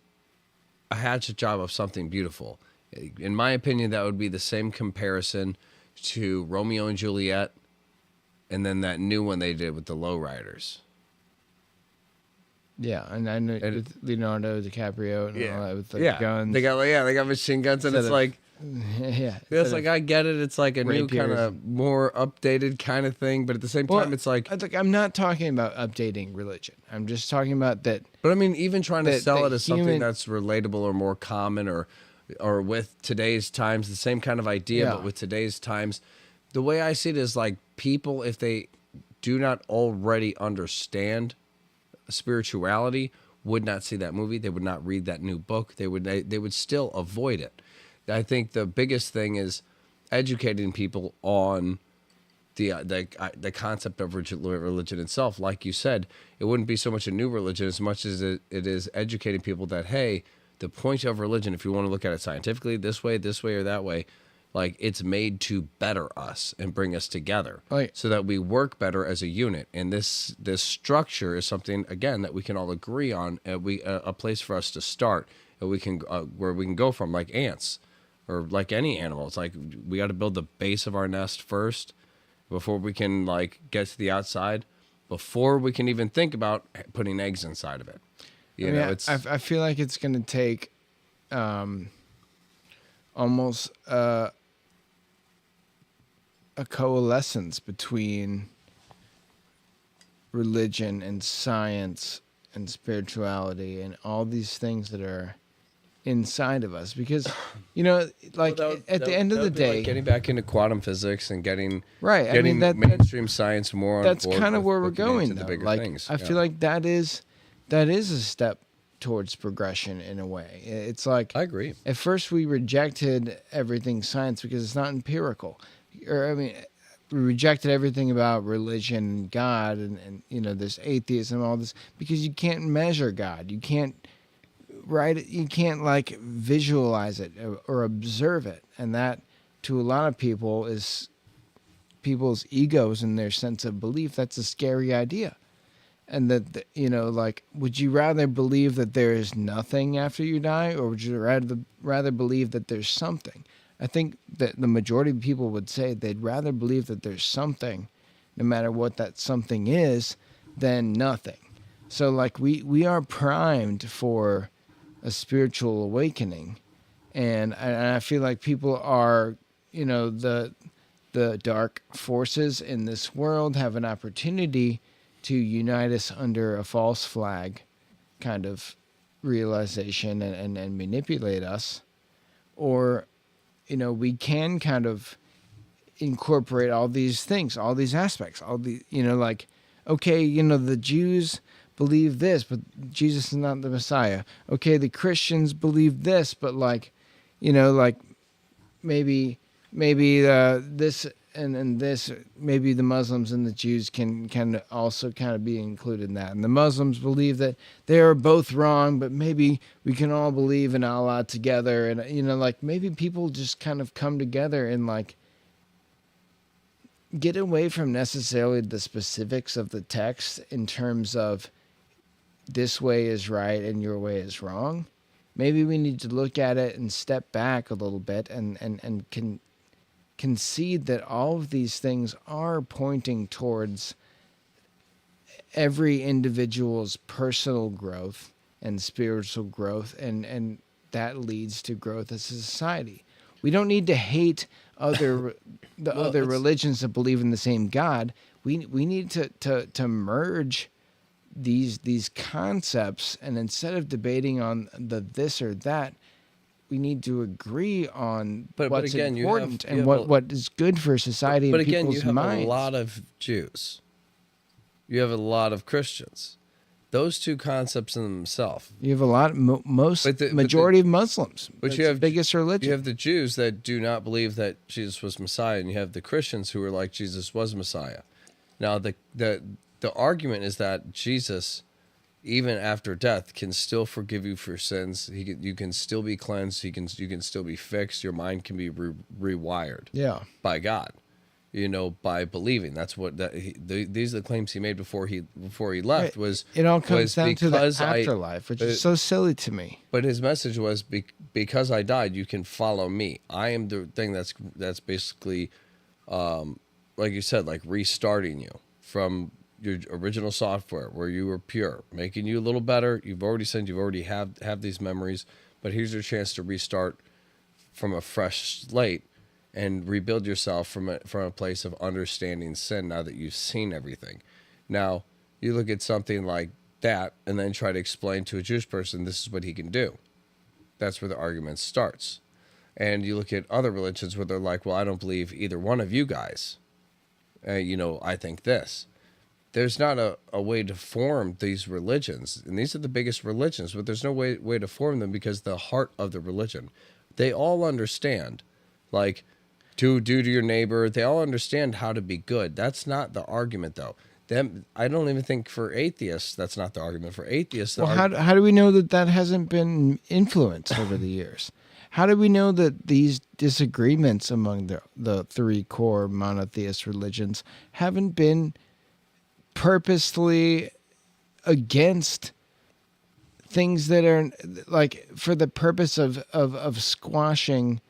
Speaker 2: a hatchet job of something beautiful. In my opinion, that would be the same comparison to Romeo and Juliet and then that new one they did with the Lowriders.
Speaker 3: yeah, and I know
Speaker 2: And-
Speaker 3: with Leonardo DiCaprio and all that with the
Speaker 2: yeah.
Speaker 3: guns.
Speaker 2: They got machine guns, and
Speaker 3: Instead
Speaker 2: it's
Speaker 3: of-
Speaker 2: like
Speaker 3: yeah,
Speaker 2: it's
Speaker 3: instead
Speaker 2: like
Speaker 3: of-
Speaker 2: I get it. It's like a new
Speaker 3: rapiers.
Speaker 2: kind of more updated kind of thing, but at the same
Speaker 3: Well,
Speaker 2: time, it's like.
Speaker 3: I'm not talking about updating religion. I'm just talking about that.
Speaker 2: But I mean, even trying to
Speaker 3: that-
Speaker 2: sell
Speaker 3: that
Speaker 2: it as something
Speaker 3: human-
Speaker 2: that's relatable or more common, or with today's times, the same kind of idea,
Speaker 3: Yeah.
Speaker 2: but with today's times, the way I see it is like people, if they do not already understand spirituality, would not see that movie. They would not read that new book. They would still avoid it. I think the biggest thing is educating people on the concept of religion itself. Like you said, it wouldn't be so much a new religion as much as it is educating people that, hey, the point of religion, if you want to look at it scientifically, this way, or that way, like it's made to better us and bring us together,
Speaker 3: Right.
Speaker 2: so that we work better as a unit. And this structure is something, again, that we can all agree on. A place for us to start, and we can where we can go from, like ants, or like any animal. It's like we got to build the base of our nest first before we can like get to the outside, before we can even think about putting eggs inside of it. You know, it's
Speaker 3: I feel like it's going to take almost a coalescence between religion and science and spirituality and all these things that are inside of us, because like at the end of the day,
Speaker 2: getting back into quantum physics and getting
Speaker 3: right, I
Speaker 2: getting
Speaker 3: mean,
Speaker 2: mainstream science more on
Speaker 3: that's
Speaker 2: board
Speaker 3: kind of
Speaker 2: with
Speaker 3: where we're
Speaker 2: looking
Speaker 3: going
Speaker 2: into the
Speaker 3: though.
Speaker 2: bigger
Speaker 3: Like
Speaker 2: things.
Speaker 3: I feel like that is a step towards progression in a way. It's like
Speaker 2: I agree.
Speaker 3: at first we rejected everything science because it's not empirical, or I mean, we rejected everything about religion and God and this atheism and all this because you can't measure God. You can't you can't like visualize it or observe it, and that to a lot of people is people's egos and their sense of belief. That's a scary idea. And that, like, would you rather believe that there is nothing after you die, or would you rather believe that there's something? I think that the majority of people would say they'd rather believe that there's something, no matter what that something is, than nothing. So, like, we are primed for a spiritual awakening. And I feel like people are, the dark forces in this world have an opportunity to unite us under a false flag kind of realization and manipulate us. Or, we can kind of incorporate all these things, all these aspects, all the, like, okay, the Jews believe this, but Jesus is not the Messiah. Okay, the Christians believe this, but like, like maybe this and this, maybe the Muslims and the Jews can also kind of be included in that. And the Muslims believe that they are both wrong, but maybe we can all believe in Allah together. And, like maybe people just kind of come together and like get away from necessarily the specifics of the text in terms of this way is right and your way is wrong. Maybe we need to look at it and step back a little bit and can concede that all of these things are pointing towards every individual's personal growth and spiritual growth, and that leads to growth as a society. We don't need to hate other religions that believe in the same God. We need to merge these concepts, and instead of debating on the this or that, we need to agree on
Speaker 2: But
Speaker 3: what's
Speaker 2: again, you
Speaker 3: important
Speaker 2: have
Speaker 3: and
Speaker 2: a-
Speaker 3: what is good for society
Speaker 2: But
Speaker 3: and
Speaker 2: again,
Speaker 3: people's
Speaker 2: you have
Speaker 3: minds.
Speaker 2: a lot of Jews. You have a lot of Christians. Those two concepts in themselves.
Speaker 3: You have a lot, most
Speaker 2: But the-
Speaker 3: majority of Muslims.
Speaker 2: But
Speaker 3: That's
Speaker 2: you have
Speaker 3: the biggest religion.
Speaker 2: You have the Jews that do not believe that Jesus was Messiah, and you have the Christians who are like Jesus was Messiah. Now the argument is that Jesus, even after death, can still forgive you for sins. You can still be cleansed. You can still be fixed. Your mind can be rewired
Speaker 3: Yeah.
Speaker 2: by God. By believing. That's what these are the claims he made before he left. Was
Speaker 3: It all comes
Speaker 2: was
Speaker 3: down to the
Speaker 2: because
Speaker 3: afterlife, which is so silly to me.
Speaker 2: But his message was, because I died, you can follow me. I am the thing that's basically, like you said, like restarting you from your original software where you were pure, making you a little better. You've already sinned. You already have these memories, but here's your chance to restart from a fresh slate and rebuild yourself from a place of understanding sin now that you've seen everything. Now, you look at something like that and then try to explain to a Jewish person this is what he can do. That's where the argument starts. And you look at other religions where they're like, well, I don't believe either one of you guys. I think this. There's not a way to form these religions. And these are the biggest religions, but there's no way to form them because the heart of the religion, they all understand, like, do to your neighbor. They all understand how to be good. That's not the argument, though. I don't even think for atheists, that's not the argument. For atheists,
Speaker 3: Well, how do we know that hasn't been influenced over the years? How do we know that these disagreements among the three core monotheist religions haven't been purposely against things that are like for the purpose of squashing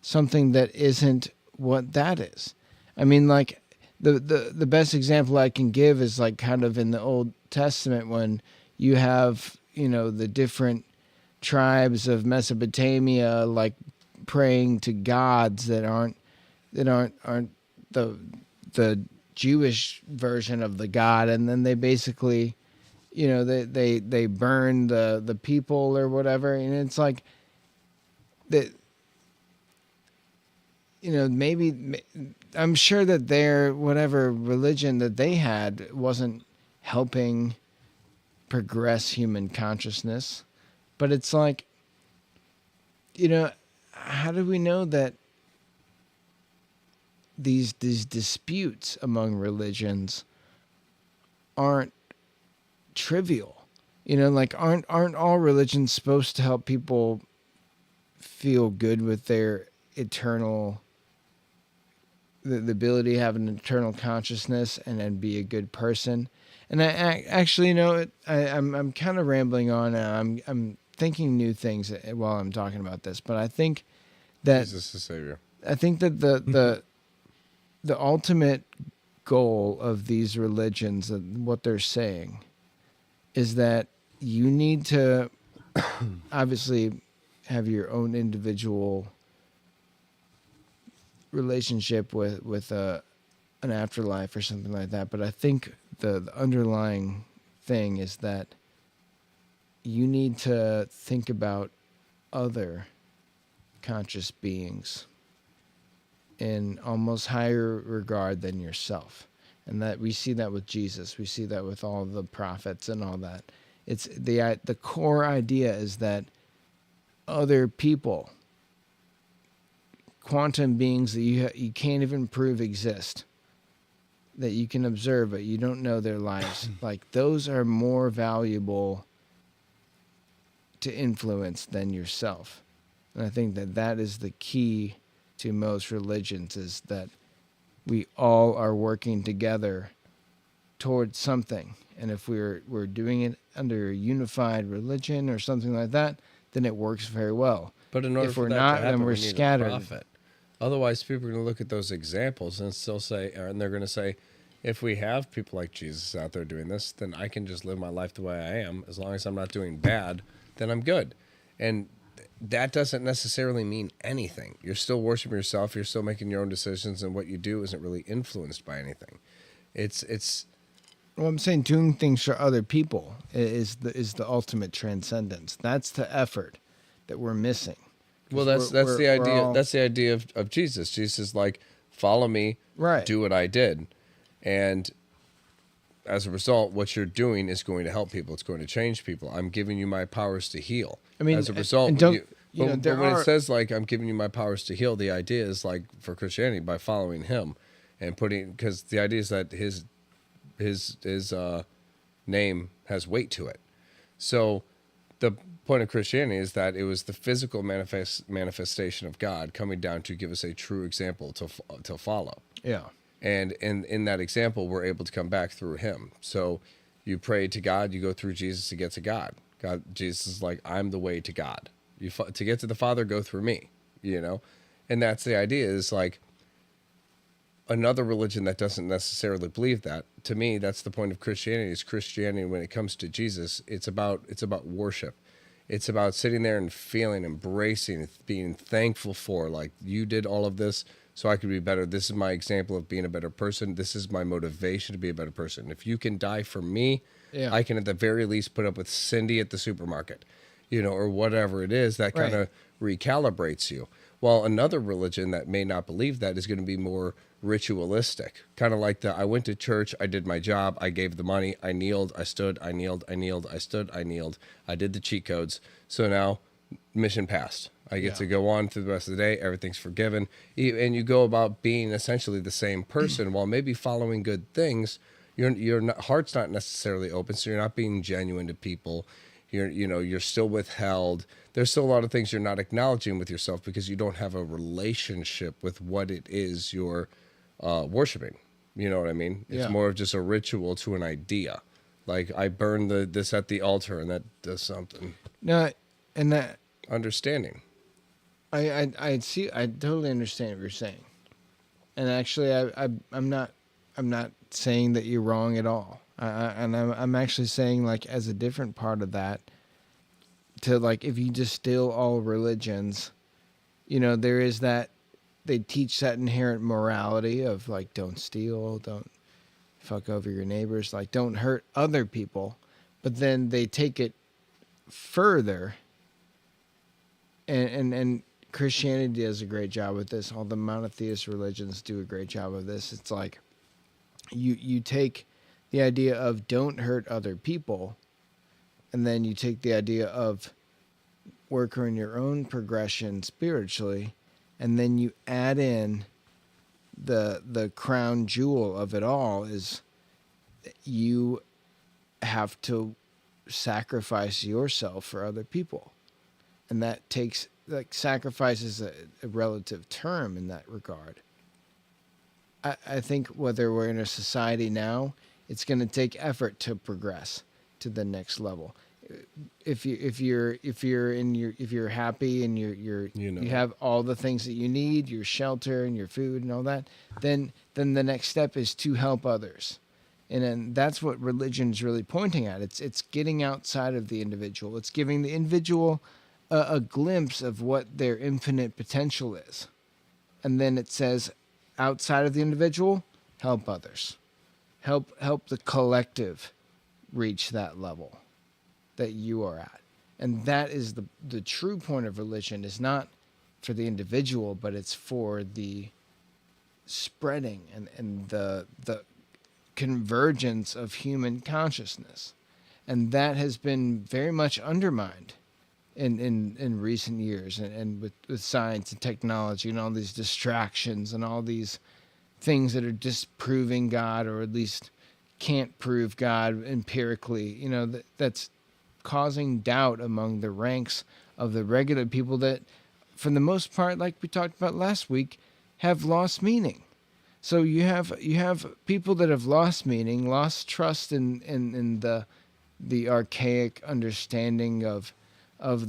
Speaker 3: something that isn't what that is? I mean, like the best example I can give is like kind of in the Old Testament when you have, the different tribes of Mesopotamia like praying to gods that aren't the Jewish version of the god, and then they basically, they burn the people or whatever, and it's like that. Maybe I'm sure that their whatever religion that they had wasn't helping progress human consciousness, but it's like, how do we know that these disputes among religions aren't trivial? Like aren't all religions supposed to help people feel good with their eternal, the ability to have an eternal consciousness and be a good person? And I actually, I'm kind of rambling on. I'm thinking new things while I'm talking about this, but I think that
Speaker 2: Jesus the Savior.
Speaker 3: I think that the ultimate goal of these religions and what they're saying is that you need to obviously have your own individual relationship with an afterlife or something like that. But I think the underlying thing is that you need to think about other conscious beings in almost higher regard than yourself. And that we see that with Jesus. We see that with all the prophets and all that. It's the core idea is that other people, quantum beings that you can't even prove exist, that you can observe but you don't know their lives, like those are more valuable to influence than yourself. And I think that is the key to most religions, is that we all are working together towards something. And if we're doing it under a unified religion or something like that, then it works very well.
Speaker 2: But in order
Speaker 3: If
Speaker 2: for
Speaker 3: we're
Speaker 2: that
Speaker 3: not,
Speaker 2: to
Speaker 3: then
Speaker 2: happen,
Speaker 3: we're
Speaker 2: we need a
Speaker 3: scattered.
Speaker 2: prophet. Otherwise, people are going to look at those examples and still say, and they're going to say, if we have people like Jesus out there doing this, then I can just live my life the way I am. As long as I'm not doing bad, then I'm good. And that doesn't necessarily mean anything. You're still worshiping yourself. You're still making your own decisions, and what you do isn't really influenced by anything. It's.
Speaker 3: Well, I'm saying doing things for other people is the ultimate transcendence. That's the effort that we're missing.
Speaker 2: Well, that's the idea. That's the idea of Jesus. Jesus is like, follow me,
Speaker 3: Right.
Speaker 2: do what I did, and as a result, what you're doing is going to help people. It's going to change people. I'm giving you my powers to heal.
Speaker 3: I mean,
Speaker 2: as a result,
Speaker 3: and don't-
Speaker 2: you,
Speaker 3: you know,
Speaker 2: but
Speaker 3: there
Speaker 2: when
Speaker 3: are-
Speaker 2: it says like I'm giving you my powers to heal, the idea is like for Christianity by following Him and putting, because the idea is that his name has weight to it. So the point of Christianity is that it was the physical manifestation of God coming down to give us a true example to follow.
Speaker 3: Yeah.
Speaker 2: And in that example, we're able to come back through Him. So you pray to God, you go through Jesus to get to God. Jesus is like, I'm the way to God. To get to the Father, go through me, you know? And that's the idea, is like another religion that doesn't necessarily believe that. To me, that's the point of Christianity. Is Christianity, when it comes to Jesus, it's about worship. It's about sitting there and feeling, embracing, being thankful for, like, you did all of this so I could be better. This is my example of being a better person. This is my motivation to be a better person. If you can die for me,
Speaker 3: Yeah.
Speaker 2: I can at the very least put up with Cindy at the supermarket, you know, or whatever it is that kind
Speaker 3: Right.
Speaker 2: of recalibrates you. While another religion that may not believe that is going to be more ritualistic, kind of like I went to church, I did my job, I gave the money, I kneeled, I stood, I kneeled, I kneeled, I stood, I kneeled, I did the cheat codes. So now mission passed. I get to go on through the rest of the day. Everything's forgiven. And you go about being essentially the same person while maybe following good things. Your heart's not necessarily open, so you're not being genuine to people. You're still withheld. There's still a lot of things you're not acknowledging with yourself because you don't have a relationship with what it is you're worshiping. You know what I mean? It's
Speaker 3: Yeah.
Speaker 2: more of just a ritual to an idea. Like, I burn this at the altar and that does something.
Speaker 3: No, and that
Speaker 2: Understanding.
Speaker 3: I see. I totally understand what you're saying, and actually, I'm not saying that you're wrong at all. I'm actually saying, like, as a different part of that, to, like, if you distill all religions, you know, there is that they teach that inherent morality of, like, don't steal, don't fuck over your neighbors, like, don't hurt other people, but then they take it further. And Christianity does a great job with this. All the monotheist religions do a great job of this. It's like you take the idea of don't hurt other people, and then you take the idea of work on your own progression spiritually, and then you add in the crown jewel of it all is you have to sacrifice yourself for other people. And that takes, like, sacrifice is a relative term in that regard. I think whether we're in a society now, it's going to take effort to progress to the next level. If you're happy and you have all the things that you need, your shelter and your food and all that, then the next step is to help others. And then that's what religion is really pointing at. It's getting outside of the individual. It's giving the individual a glimpse of what their infinite potential is. And then it says, outside of the individual, help others. Help the collective reach that level that you are at. And that is the true point of religion, is not for the individual, but it's for the spreading and the convergence of human consciousness. And that has been very much undermined in recent years, and with science and technology and all these distractions and all these things that are disproving God, or at least can't prove God empirically, you know, that's causing doubt among the ranks of the regular people that, for the most part, like we talked about last week, have lost meaning. So you have people that have lost meaning, lost trust in the archaic understanding of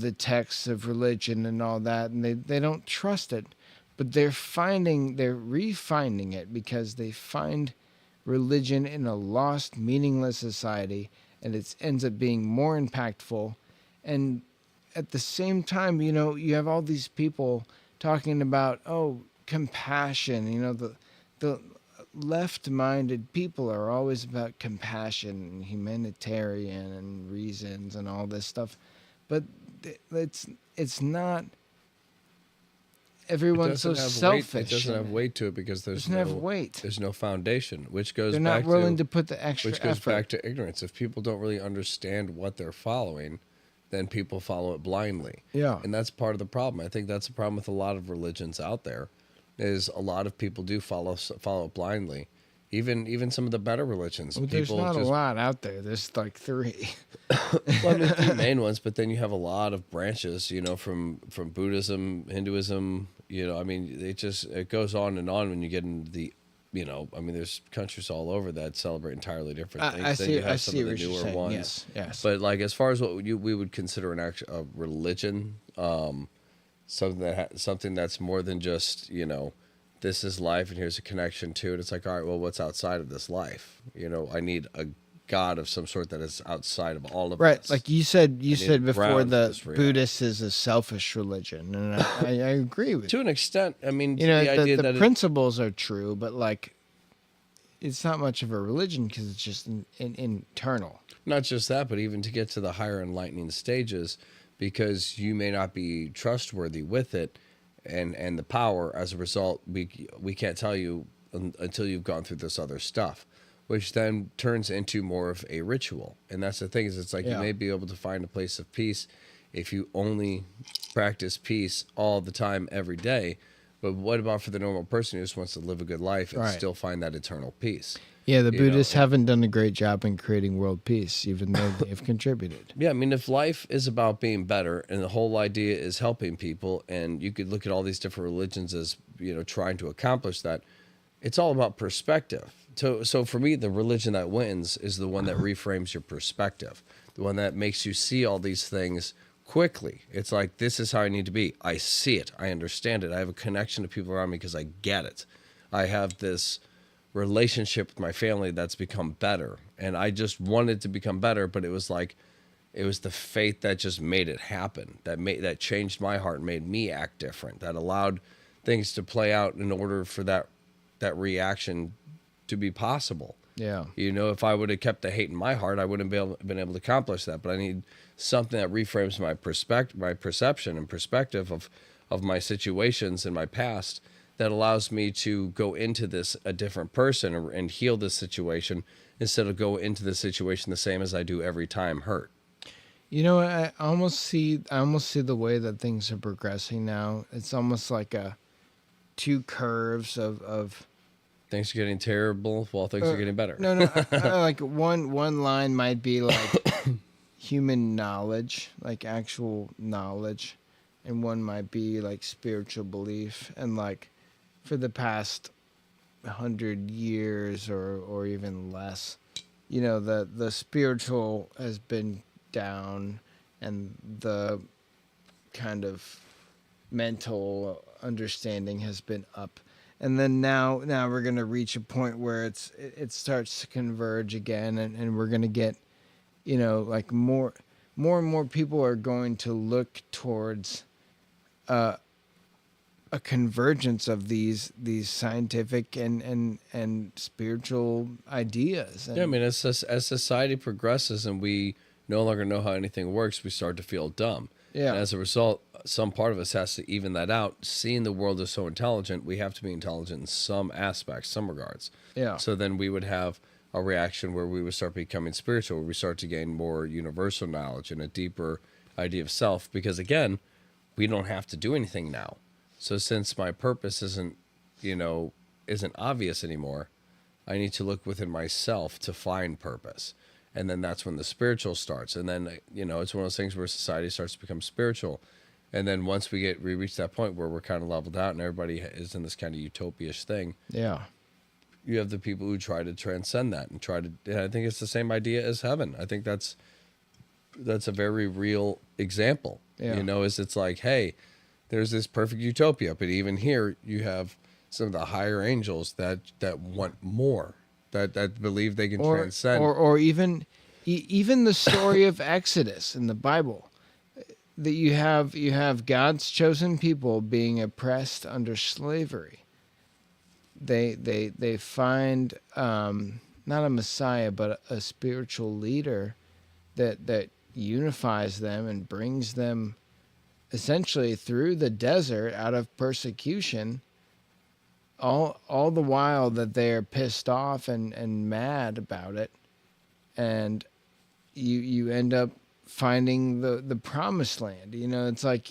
Speaker 3: the texts of religion and all that, and they don't trust it, but they're refining it because they find religion in a lost, meaningless society, and it ends up being more impactful. And at the same time, you know, you have all these people talking about, compassion. You know, the left-minded people are always about compassion and humanitarian and reasons and all this stuff, but it's not everyone's so selfish.
Speaker 2: It doesn't have weight to it because
Speaker 3: Doesn't have weight.
Speaker 2: there's no foundation, which goes
Speaker 3: They're
Speaker 2: back
Speaker 3: not willing
Speaker 2: to
Speaker 3: to put the extra
Speaker 2: which goes
Speaker 3: effort.
Speaker 2: back to ignorance. If people don't really understand what they're following, then people follow it blindly.
Speaker 3: Yeah.
Speaker 2: And that's part of the problem. I think that's the problem with a lot of religions out there, is a lot of people do follow it blindly. Even some of the better religions.
Speaker 3: Well, there's
Speaker 2: people
Speaker 3: not
Speaker 2: just,
Speaker 3: a lot out there. There's like 3.
Speaker 2: well, I mean, the main ones, but then you have a lot of branches, from Buddhism, Hinduism, I mean, it goes on and on when you get into the, I mean, there's countries all over that celebrate entirely different things.
Speaker 3: I
Speaker 2: Then
Speaker 3: see.
Speaker 2: you have
Speaker 3: I
Speaker 2: some
Speaker 3: see
Speaker 2: of the
Speaker 3: what you're
Speaker 2: newer
Speaker 3: saying.
Speaker 2: ones.
Speaker 3: Yes.
Speaker 2: But like as far as what we would consider a religion, something that's more than just this is life and here's a connection to it. It's like, all right, well, what's outside of this life? I need a God of some sort that is outside of all of
Speaker 3: Right,
Speaker 2: this.
Speaker 3: like you said before,
Speaker 2: ground
Speaker 3: the
Speaker 2: this reality.
Speaker 3: Buddhist is a selfish religion, and I agree with
Speaker 2: To an extent, I mean,
Speaker 3: you. The
Speaker 2: idea that
Speaker 3: principles are true, but like, it's not much of a religion because it's just internal.
Speaker 2: not just that, but even to get to the higher enlightening stages, because you may not be trustworthy with it, and the power as a result, we can't tell you until you've gone through this other stuff, which then turns into more of a ritual. And that's the thing, is it's like you may be able to find a place of peace if you only practice peace all the time, every day. But what about for the normal person who just wants to live a good life and
Speaker 3: Right.
Speaker 2: still find that eternal peace?
Speaker 3: Yeah, the
Speaker 2: You know,
Speaker 3: Buddhists
Speaker 2: and-
Speaker 3: haven't done a great job in creating world peace, even though they've contributed.
Speaker 2: Yeah, I mean, if life is about being better and the whole idea is helping people, and you could look at all these different religions as, trying to accomplish that, it's all about perspective. So for me, the religion that wins is the one that reframes your perspective, the one that makes you see all these things quickly. It's like, this is how I need to be. I see it. I understand it. I have a connection to people around me because I get it. I have this relationship with my family that's become better, and I just wanted to become better, but it was the faith that just made it happen, that changed my heart and made me act different, that allowed things to play out in order for that reaction to be possible.
Speaker 3: Yeah.
Speaker 2: If I would have kept the hate in my heart, I wouldn't been able to accomplish that. But I need something that reframes my perception and perspective of my situations in my past, that allows me to go into this a different person and heal this situation, instead of go into the situation the same as I do every time hurt.
Speaker 3: I almost see the way that things are progressing now. It's almost like two curves of
Speaker 2: Things are getting terrible while things are getting better.
Speaker 3: No, like one line might be like human knowledge, like actual knowledge, and one might be like spiritual belief. And like for the past 100 years or even less, the spiritual has been down, and the kind of mental understanding has been up. And then now we're gonna reach a point where it starts to converge again, and we're gonna get, like more and more people are going to look towards a convergence of these scientific and spiritual ideas. And
Speaker 2: Yeah, I mean, as society progresses and we no longer know how anything works, we start to feel dumb.
Speaker 3: Yeah.
Speaker 2: And as a result, some part of us has to even that out. Seeing the world as so intelligent, we have to be intelligent in some aspects, some regards.
Speaker 3: Yeah.
Speaker 2: So then we would have a reaction where we would start becoming spiritual, where we start to gain more universal knowledge and a deeper idea of self. Because again, we don't have to do anything now. So since my purpose isn't obvious anymore, I need to look within myself to find purpose. And then that's when the spiritual starts. And then, it's one of those things where society starts to become spiritual. And then once we reach that point where we're kind of leveled out and everybody is in this kind of utopia-ish thing,
Speaker 3: Yeah.
Speaker 2: you have the people who try to transcend that and I think it's the same idea as heaven. I think that's a very real example.
Speaker 3: Yeah.
Speaker 2: It's like, hey, there's this perfect utopia, but even here you have some of the higher angels that want more, that believe they can transcend.
Speaker 3: Or even the story of Exodus in the Bible, that you have God's chosen people being oppressed under slavery. They find not a Messiah but a spiritual leader that unifies them and brings them essentially through the desert out of persecution, all the while that they're pissed off and mad about it, and you end up finding the promised land. You know, it's like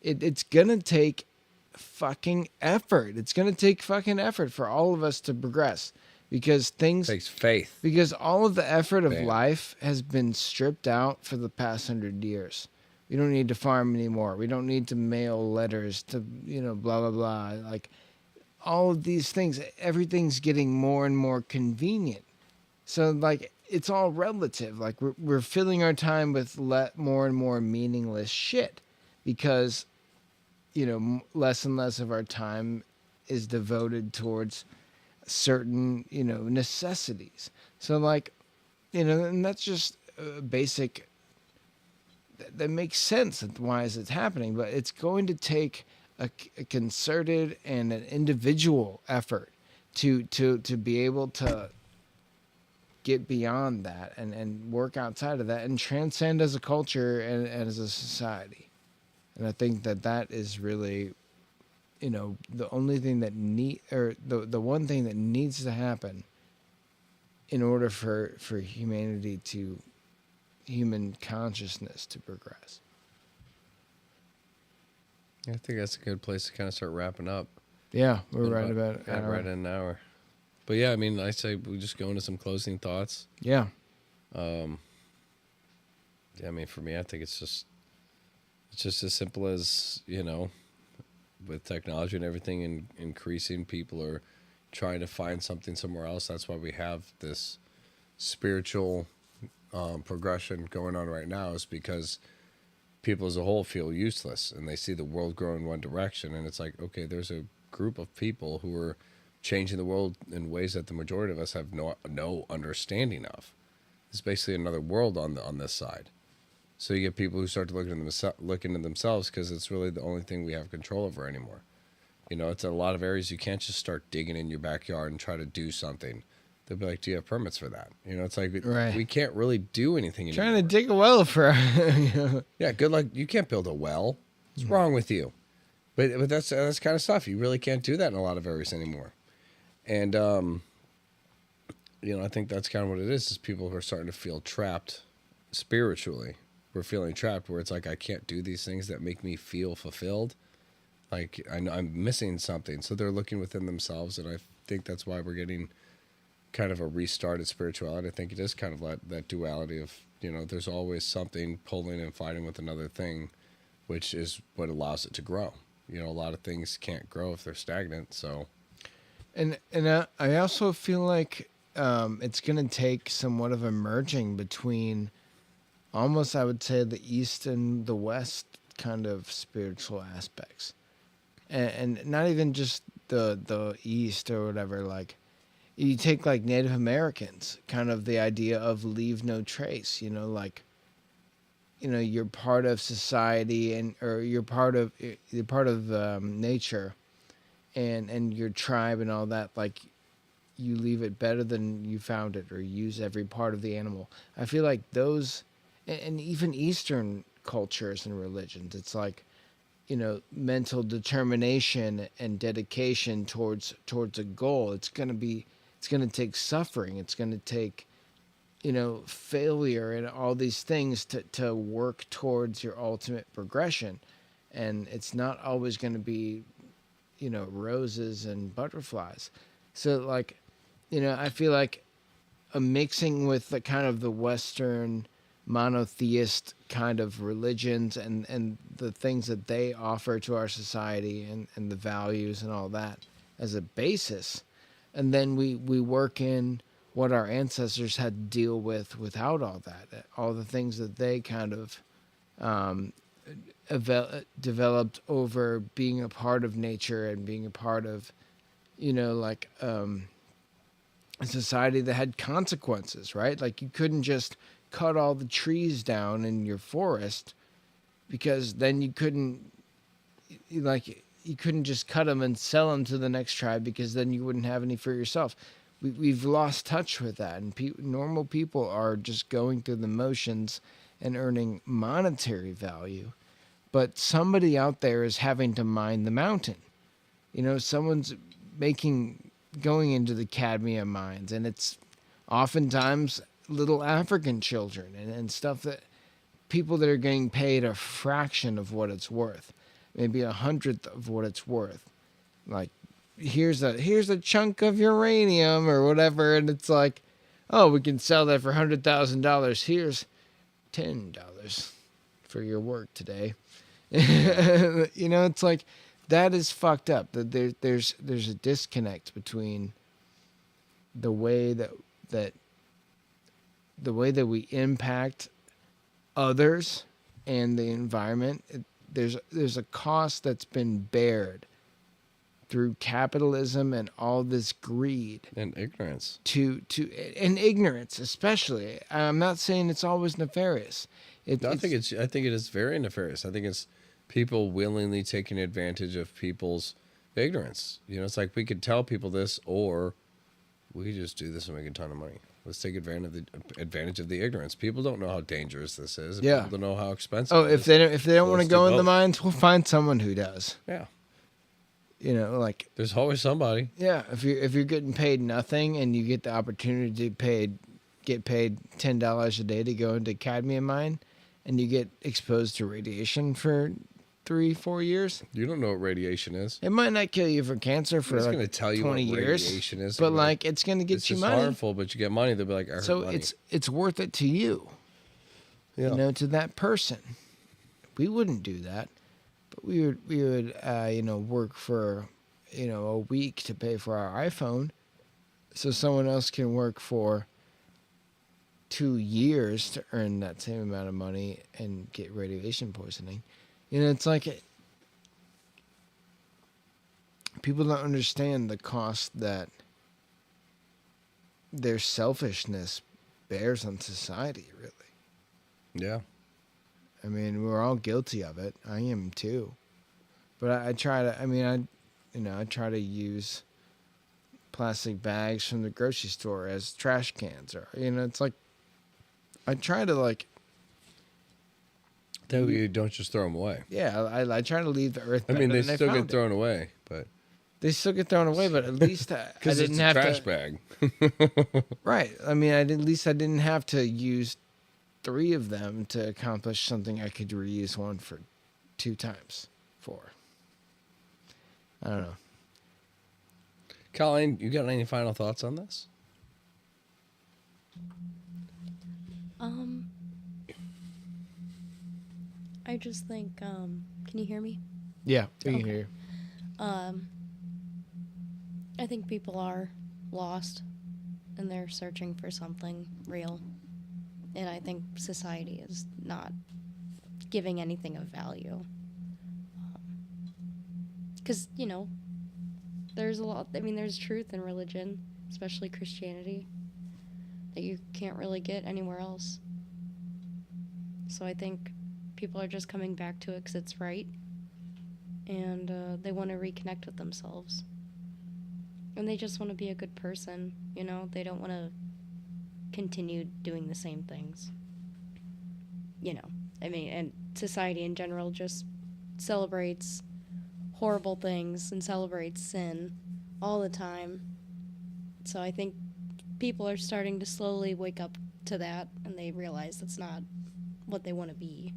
Speaker 3: it's gonna take fucking effort. It's gonna take fucking effort for all of us to progress, because
Speaker 2: Takes faith.
Speaker 3: because all of the effort of
Speaker 2: Man.
Speaker 3: life has been stripped out for the past 100 years. We don't need to farm anymore. We don't need to mail letters to, blah, blah, blah. Like, all of these things, everything's getting more and more convenient. So, like, it's all relative. Like, we're filling our time with more and more meaningless shit, because, less and less of our time is devoted towards certain, necessities. So, like, and that's just basic. That makes sense. Why is it happening? But it's going to take a concerted and an individual effort to be able to get beyond that and work outside of that and transcend as a culture and as a society. And I think that is really, the only thing that the one thing that needs to happen in order for human consciousness to progress.
Speaker 2: I think that's a good place to kind of start wrapping up.
Speaker 3: Yeah, we're right about
Speaker 2: right in an hour. But yeah, I mean, I say we just go into some closing thoughts.
Speaker 3: Yeah.
Speaker 2: Yeah, I mean, for me, I think it's just as simple as, with technology and everything increasing, people are trying to find something somewhere else. That's why we have this spiritual progression going on right now, is because people as a whole feel useless and they see the world grow in one direction. And it's like, okay, there's a group of people who are changing the world in ways that the majority of us have no understanding of. It's basically another world on this side. So you get people who start to look into themselves, because it's really the only thing we have control over anymore. It's a lot of areas you can't just start digging in your backyard and try to do something. They'll be like, do you have permits for that? It's like,
Speaker 3: right.
Speaker 2: We can't really do anything anymore.
Speaker 3: Trying to dig a well for...
Speaker 2: Yeah, good luck. You can't build a well. What's wrong with you? But that's kind of stuff. You really can't do that in a lot of areas anymore. And, I think that's kind of what it is people who are starting to feel trapped spiritually. We're feeling trapped where it's like, I can't do these things that make me feel fulfilled. Like, I know I'm missing something. So they're looking within themselves, and I think that's why we're getting kind of a restarted spirituality. I think it is kind of like that duality of, there's always something pulling and fighting with another thing, which is what allows it to grow. A lot of things can't grow if they're stagnant. So,
Speaker 3: and I also feel like it's going to take somewhat of a merging between almost, I would say, the East and the West kind of spiritual aspects, and not even just the East or whatever. Like, you take like Native Americans, kind of the idea of leave no trace. You're part of society, or you're part of nature, and your tribe and all that. Like, you leave it better than you found it, or use every part of the animal. I feel like those, and even Eastern cultures and religions, it's like, mental determination and dedication towards a goal. It's going to take suffering. It's going to take, failure and all these things to work towards your ultimate progression. And it's not always going to be, roses and butterflies. So, like, I feel like a mixing with the kind of the Western monotheist kind of religions and the things that they offer to our society and the values and all that as a basis. And then we work in what our ancestors had to deal with without all that, all the things that they kind of developed over being a part of nature and being a part of, a society that had consequences, right? Like, you couldn't just cut all the trees down in your forest, because then you couldn't just cut them and sell them to the next tribe, because then you wouldn't have any for yourself. We've lost touch with that, and normal people are just going through the motions and earning monetary value, but somebody out there is having to mine the mountain. You know, someone's going into the cadmium mines, and it's oftentimes little African children and stuff, that people that are getting paid a fraction of what it's worth, maybe 100th of what it's worth. Like, here's a chunk of uranium or whatever, and it's like, oh, we can sell that for $100,000. Here's $10 for your work today. You know, it's like, that is fucked up. That there's a disconnect between the way that we impact others and the environment. There's a cost that's been bared through capitalism and all this greed
Speaker 2: And ignorance.
Speaker 3: and ignorance, especially. I'm not saying it's always nefarious.
Speaker 2: I think it is very nefarious. I think it's people willingly taking advantage of people's ignorance. You know, it's like we could tell people this, or we could just do this and make a ton of money. Let's take advantage of the ignorance. People don't know how dangerous this is.
Speaker 3: Yeah.
Speaker 2: People don't know how expensive.
Speaker 3: Oh,
Speaker 2: it
Speaker 3: if
Speaker 2: is.
Speaker 3: they don't want to
Speaker 2: let's
Speaker 3: go
Speaker 2: do
Speaker 3: in the
Speaker 2: both.
Speaker 3: mines, we'll find someone who does.
Speaker 2: Yeah,
Speaker 3: You know, like,
Speaker 2: there's always somebody.
Speaker 3: yeah, if you're getting paid nothing and you get the opportunity to get paid $10 a day to go into cadmium mine, and you get exposed to radiation for 3-4 years,
Speaker 2: You don't know what radiation is.
Speaker 3: it might not kill you for cancer for
Speaker 2: It's
Speaker 3: like
Speaker 2: going to tell you
Speaker 3: 20
Speaker 2: what
Speaker 3: years,
Speaker 2: radiation is.
Speaker 3: but
Speaker 2: They'll be
Speaker 3: like it's going to get
Speaker 2: it's
Speaker 3: you
Speaker 2: just
Speaker 3: money.
Speaker 2: harmful, but you get money. They'll be like, I heard
Speaker 3: So
Speaker 2: money.
Speaker 3: it's worth it to you.
Speaker 2: Yeah.
Speaker 3: You know, to that person. We wouldn't do that, but we would you know, work for, you know, a week to pay for our iPhone, so someone else can work for 2 years to earn that same amount of money and get radiation poisoning. You know, it's like people don't understand the cost that their selfishness bears on society, really.
Speaker 2: Yeah.
Speaker 3: I mean, we're all guilty of it. I am too. But I try to, I try to use plastic bags from the grocery store as trash cans, or, you know, it's like, I try to, like,
Speaker 2: That way you don't just throw them away.
Speaker 3: yeah, I try to leave the earth
Speaker 2: I
Speaker 3: better
Speaker 2: mean, they
Speaker 3: than I
Speaker 2: still
Speaker 3: found
Speaker 2: get
Speaker 3: it.
Speaker 2: thrown away, but
Speaker 3: They still get thrown away, but at least I
Speaker 2: because
Speaker 3: didn't
Speaker 2: it's a
Speaker 3: have
Speaker 2: trash
Speaker 3: to.
Speaker 2: bag.
Speaker 3: Right. I mean, at least I didn't have to use 3 of them to accomplish something I could reuse one for 2 times for. I don't know.
Speaker 2: Colleen, you got any final thoughts on this?
Speaker 5: I just think, can you hear me?
Speaker 3: Yeah, we can
Speaker 5: Okay.
Speaker 3: hear.
Speaker 5: I think people are lost and they're searching for something real. And I think society is not giving anything of value. Because, you know, there's a lot, there's truth in religion, especially Christianity, that you can't really get anywhere else. So I think people are just coming back to it because it's right. And they want to reconnect with themselves. And they just want to be a good person, you know? They don't want to continue doing the same things. You know, and society in general just celebrates horrible things and celebrates sin all the time. So I think people are starting to slowly wake up to that, and they realize that's not what they want to be.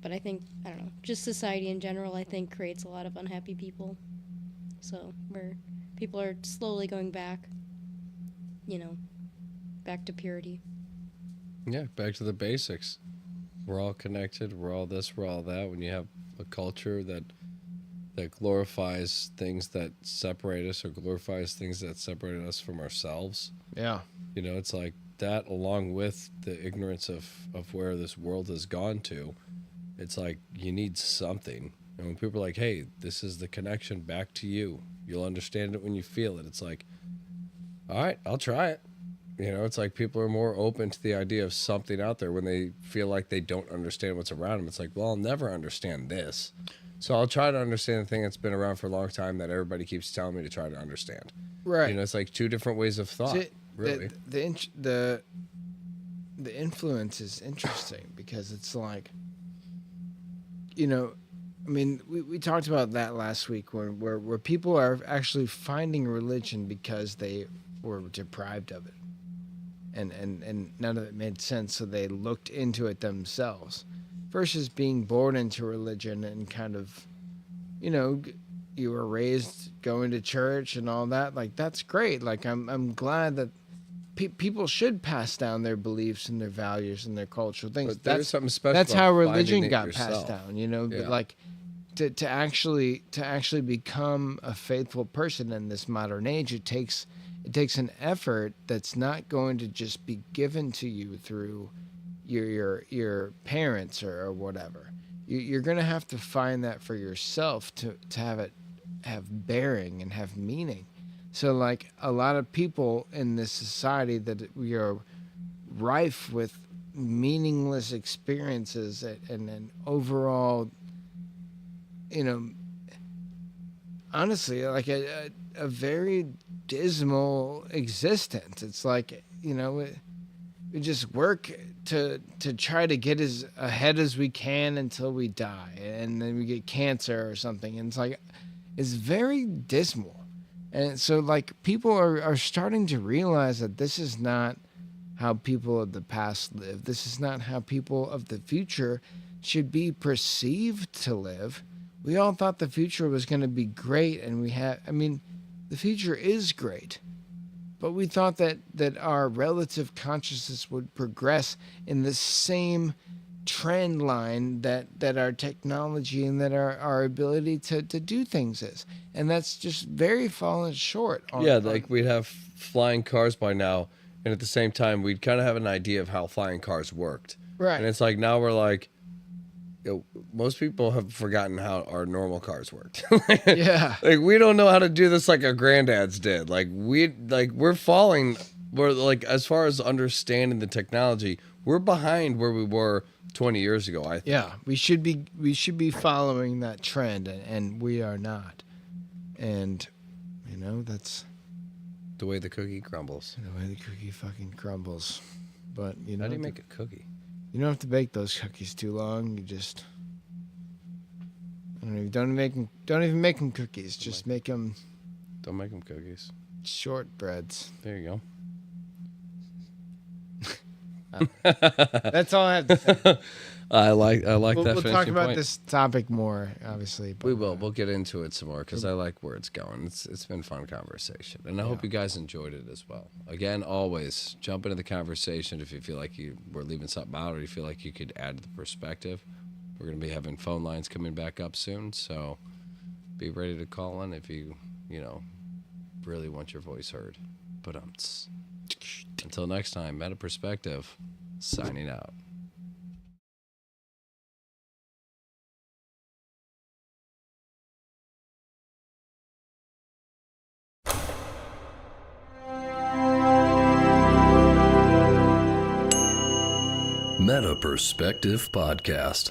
Speaker 5: But I think, I don't know, just society in general, I think, creates a lot of unhappy people. So, where people are slowly going back, you know, back to purity.
Speaker 2: Yeah, back to the basics. We're all connected. We're all this. We're all that. When you have a culture that glorifies things that separate us, or glorifies things that separate us from ourselves,
Speaker 3: Yeah.
Speaker 2: you know, it's like that, along with the ignorance of where this world has gone to. It's like you need something. And when people are like, hey, this is the connection back to you, you'll understand it when you feel it. It's like, all right, I'll try it. You know, it's like people are more open to the idea of something out there when they feel like they don't understand what's around them. It's like, well, I'll never understand this. So I'll try to understand the thing that's been around for a long time that everybody keeps telling me to try to understand.
Speaker 3: Right.
Speaker 2: You know, it's like 2 different ways of thought,
Speaker 3: See,
Speaker 2: really.
Speaker 3: The influence is interesting because it's like you know, I mean, we talked about that last week where people are actually finding religion because they were deprived of it. And none of it made sense, so they looked into it themselves. Versus being born into religion and kind of, you know, you were raised going to church and all that. Like, that's great. Like, I'm glad that people should pass down their beliefs and their values and their cultural things.
Speaker 2: But there's something special.
Speaker 3: That's
Speaker 2: about
Speaker 3: how
Speaker 2: finding
Speaker 3: religion
Speaker 2: it
Speaker 3: got
Speaker 2: yourself.
Speaker 3: passed down, you know.
Speaker 2: Yeah.
Speaker 3: But like to actually become a faithful person in this modern age, it takes an effort that's not going to just be given to you through your parents or whatever. You're going to have to find that for yourself to have it have bearing and have meaning. So like a lot of people in this society that we are rife with meaningless experiences and an overall, you know, honestly, like a very dismal existence. It's like, you know, we just work to try to get as ahead as we can until we die, and then we get cancer or something. And it's like, it's very dismal. And so like people are starting to realize that this is not how people of the past live. This is not how people of the future should be perceived to live. We all thought the future was going to be great, and the future is great. But we thought that our relative consciousness would progress in the same trend line that our technology and that our ability to do things is. And that's just very fallen short.
Speaker 2: Like we'd have flying cars by now, and at the same time, we'd kind of have an idea of how flying cars worked.
Speaker 3: Right.
Speaker 2: And it's like now we're like, most people have forgotten how our normal cars worked.
Speaker 3: Yeah.
Speaker 2: Like we don't know how to do this like our granddads did. We're falling. We're like, as far as understanding the technology, we're behind where we were 20 years ago. I think.
Speaker 3: Yeah, we should be following that trend, and we are not. And you know, that's
Speaker 2: The way the cookie crumbles.
Speaker 3: the way the cookie fucking crumbles. But you know,
Speaker 2: How do you make a cookie?
Speaker 3: you don't have to bake those cookies too long. You just don't even make them cookies. Just make them
Speaker 2: Don't make them cookies.
Speaker 3: shortbreads.
Speaker 2: There you go.
Speaker 3: That's all I have to say.
Speaker 2: I like
Speaker 3: We'll
Speaker 2: that.
Speaker 3: talk
Speaker 2: finishing
Speaker 3: about
Speaker 2: point.
Speaker 3: this topic more, obviously. But,
Speaker 2: We will. We'll get into it some more because I like where it's going. It's been fun conversation, and I hope you guys enjoyed it as well. Again, always jump into the conversation if you feel like you were leaving something out, or you feel like you could add to the perspective. We're going to be having phone lines coming back up soon, so be ready to call in if you really want your voice heard. But until next time, Meta Perspective, signing out.
Speaker 1: Meta Perspective Podcast.